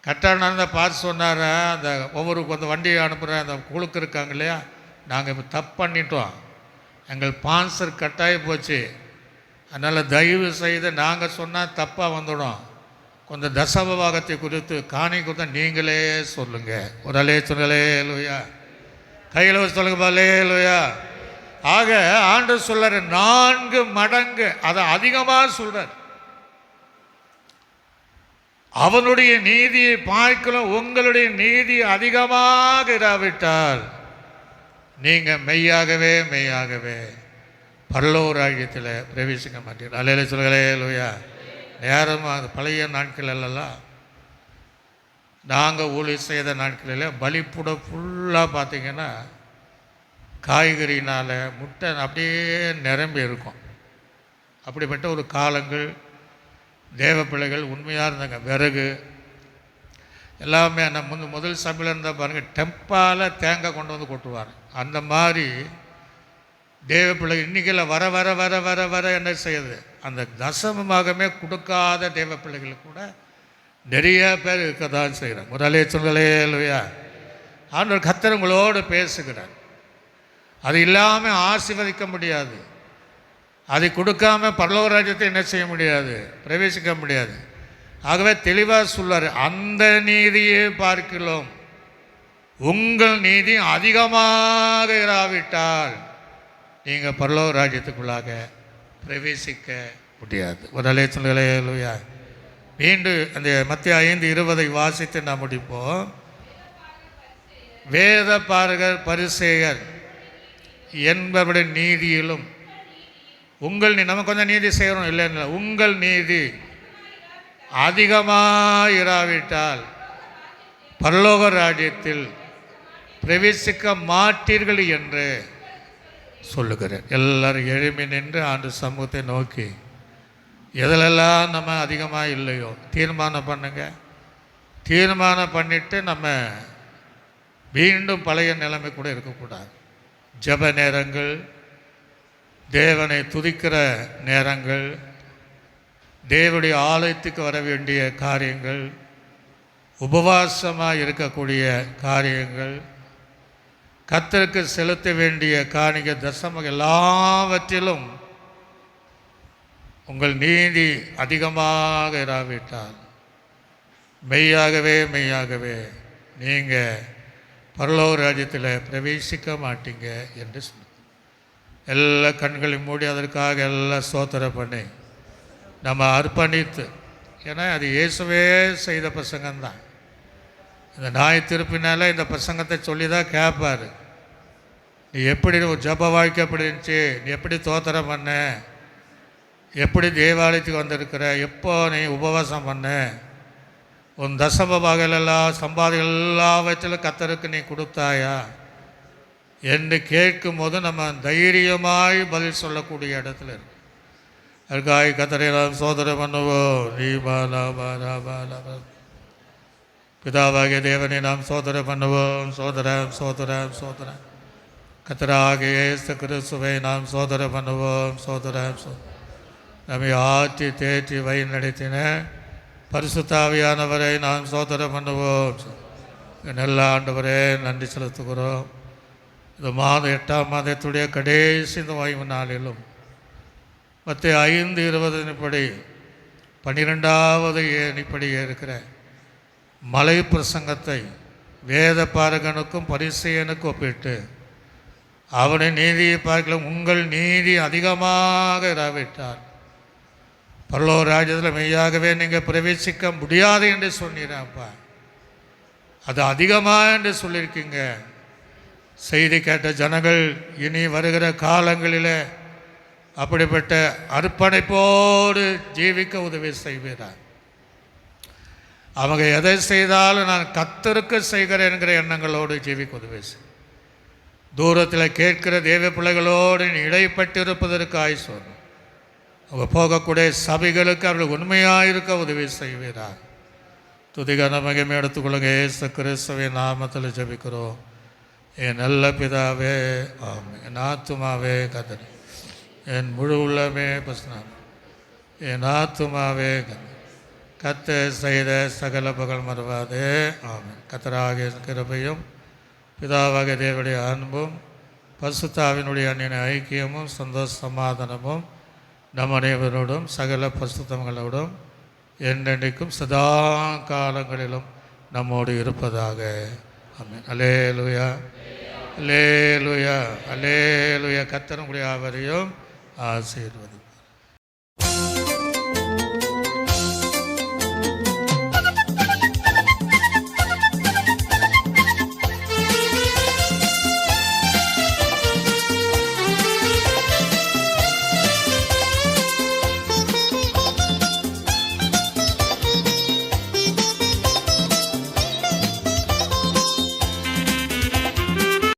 S3: கட்டான பார்த்து சொன்னார், அந்த ஒவ்வொரு கொஞ்சம் வண்டியை அனுப்புகிற அந்த குழுக்கு இருக்காங்க இல்லையா, நாங்கள் இப்போ தப்பு பண்ணிட்டோம், எங்கள் ஸ்பான்சர் கட்டாகி போச்சு, அதனால் தயவு செய்து நாங்கள் சொன்னால் தப்பாக வந்துடும், கொஞ்சம் தசமபாகத்தை குறித்து காணி கொடுத்தா நீங்களே சொல்லுங்கள். ஒரு அலே சொல்களே இல்லையா? கையில் சொல்லுங்க பாலே இல்லையா? ஆக ஆண்டவர் சொல்கிறார் 4 மடங்கு அதை அதிகமாக சொல்கிறார். அவனுடைய நீதியை பார்க்கலாம் உங்களுடைய நீதி அதிகமாக இராவிட்டால் நீங்கள் மெய்யாகவே பரலோக ராஜ்யத்தில் பிரவேசிக்க மாட்டீர்கள். அல்ல சொல்களே இல்லையா? நேரமாக பழைய நாட்களெல்லாம் நாங்கள் ஊழியர் செய்த நாட்களில் பலிப்புட ஃபுல்லாக பார்த்திங்கன்னா காய்கறினால் முட்டை அப்படியே நிரம்பி இருக்கும். அப்படிப்பட்ட ஒரு காலங்கள் தேவ பிள்ளைகள் உண்மையாக இருந்தாங்க. விறகு எல்லாமே அந்த முதல் சபையில் இருந்தால் பாருங்கள், டெம்பால் தேங்காய் கொண்டு வந்து கொட்டுவார். அந்த மாதிரி தேவ பிள்ளைகள் இன்றைக்கெல்லாம் வர வர வர வர வர என்ன செய்யுது, அந்த தசமமாகவே கொடுக்காத தேவ பிள்ளைகள் கூட நிறைய பேர் இருக்க தான் செய்கிறாங்க. ஒரு அலே சொல்களே இல்லையா? ஆண்டவர் கர்த்தர் உங்களோடு பேசுகிறார். அது இல்லாமல் ஆசீர்வதிக்க முடியாது, அதை கொடுக்காம பரலோக ராஜ்யத்தை என்ன செய்ய முடியாது, பிரவேசிக்க முடியாது. ஆகவே தெளிவாக சொல்வார், அந்த நீதியை பார்க்கிறோம் உங்கள் நீதி அதிகமாக இராவிட்டால் நீங்கள் பரலோக ராஜ்யத்துக்குள்ளாக பிரவேசிக்க முடியாது. ஒரு அலே சொல்களே இல்லையா? மீண்டும் அந்த மத்திய 5:20 வாசித்து நாம் முடிப்போம். வேத பாரகர் பரிசேயர் என்பவருடைய நீதியிலும் உங்கள் நம்ம கொஞ்சம் நீதி செய்கிறோம் இல்லைன்னு, உங்கள் நீதி அதிகமாக இராவிட்டால் பரலோக ராஜ்யத்தில் பிரவேசிக்க மாட்டீர்கள் என்று சொல்லுகிறேன். எல்லாரும் எழுப்பி நின்று ஆண்டு சமூகத்தை நோக்கி எதிலெல்லாம் நம்ம அதிகமாக இல்லையோ தீர்மானம் பண்ணுங்க. தீர்மானம் பண்ணிவிட்டு நம்ம மீண்டும் பழைய நிலைமை கூட இருக்கக்கூடாது. ஜெப நேரங்கள், தேவனை துதிக்கிற நேரங்கள், தேவனுடைய ஆலயத்துக்கு வர வேண்டிய காரியங்கள், உபவாசமாக இருக்கக்கூடிய காரியங்கள், கர்த்தருக்கு செலுத்த வேண்டிய காணிக்க தசமம் எல்லாவற்றிலும் உங்கள் நீதி அதிகமாக இராவிட்டால் மெய்யாகவே நீங்கள் பரலோக ராஜ்யத்தில் பிரவேசிக்க மாட்டீங்க என்று சொன்னார். எல்லா கண்களையும் மூடி அதற்காக எல்லாம் ஸ்தோத்திரம் பண்ணி நம்ம அர்ப்பணித்து, ஏன்னா அது இயேசுவே செய்த பிரசங்கம்தான். இந்த நாய் திருப்பினால இந்த பிரசங்கத்தை சொல்லி தான் கேட்பார். நீ எப்படி ஜப வாழ்க்கை எப்படி இருந்துச்சு, நீ எப்படி ஸ்தோத்திரம் பண்ண, எப்படி தேவாலயத்துக்கு வந்திருக்கிற, எப்போ நீ உபவாசம் பண்ண, உன் தசம பாகலெல்லாம் சம்பாதிகள் எல்லாவற்றிலும் கர்த்தருக்கு நீ கொடுத்தாயா என்று கேட்கும்போது நம்ம தைரியமாய் பதில் சொல்லக்கூடிய இடத்துல இருக்கு. அதுக்காக கர்த்தரை நாம் சோதனை பண்ணுவோம். நீ பிதாவாகிய தேவனை நாம் சோதனை பண்ணுவோம். சோதரம் கர்த்தராக இயேசு கிறிஸ்துவை நாம் சோதனை பண்ணுவோம். நம்மை ஆற்றி தேற்றி வழி நடத்தின பரிசுத்தாவியானவரை நாம் சோதனை பண்ணுவோம். நல்ல ஆண்டவரே நன்றி செலுத்துகிறோம். இந்த மாதம் 8ஆம் மாதத்துடைய கடைசி இந்த ஓய்வு நாளிலும் மத்திய 5:20 படி 12வது ஏணிப்படி இருக்கிற மலை பிரசங்கத்தை வேத பாரகனுக்கும் பரிசேயனுக்கும் ஒப்பிட்டு அவனை நீதியை பார்க்கலாம் உங்கள் நீதி அதிகமாக இராவிட்டால் பரலோக ராஜ்யத்தில் மெய்யாகவே நீங்கள் பிரவேசிக்க முடியாது என்று சொன்னீராப்பா. அது அதிகமாக என்று சொல்லியிருக்கீங்க. செய்தி கேட்ட ஜனங்கள் இனி வருகிற காலங்களில் அப்படிப்பட்ட அர்ப்பணிப்போடு ஜீவிக்க உதவி செய்கிறார். அவங்க எதை செய்தாலும் நான் கர்த்தருக்கு செய்கிறேன் என்கிற எண்ணங்களோடு ஜீவிக்க உதவி செய். தூரத்தில் கேட்கிற தேவ பிள்ளைகளோடு இடைப்பட்டிருப்பதற்கு ஆயுசோம். அவங்க போகக்கூடிய சபைகளுக்கு அவர்கள் உண்மையாக இருக்க உதவி செய்கிறார். துதிகான மகிமை எடுத்துக்கொள்ளுங்க. இயேசு கிறிஸ்துவின் நாமத்தில் ஜெபிக்கிறோம். என் நல்ல பிதாவே ஆமென். என் ஆத்துமாவே கர்த்தரை, என் முழு உள்ளமே பசுனாம், என் ஆத்துமாவே கர்த்தர் செய்த சகல புகழ் மறவாதே ஆமென். கர்த்தராகிய கிருபையும் பிதாவாகிய தேவனுடைய அன்பும் பரிசுத்தாவினுடைய அன்னிய ஐக்கியமும் சந்தோஷ சமாதானமும் நம் அனைவரோடும் சகல பரிசுத்தங்களோடும் என்றென்றைக்கும் சதா காலங்களிலும் நம்மோடு இருப்பதாக ஆமென். அல்லேலூயா அல்லேலூயா அல்லேலூயா. கர்த்தர் உங்களை யாவரையும் ஆசீர்வதிப்பார்.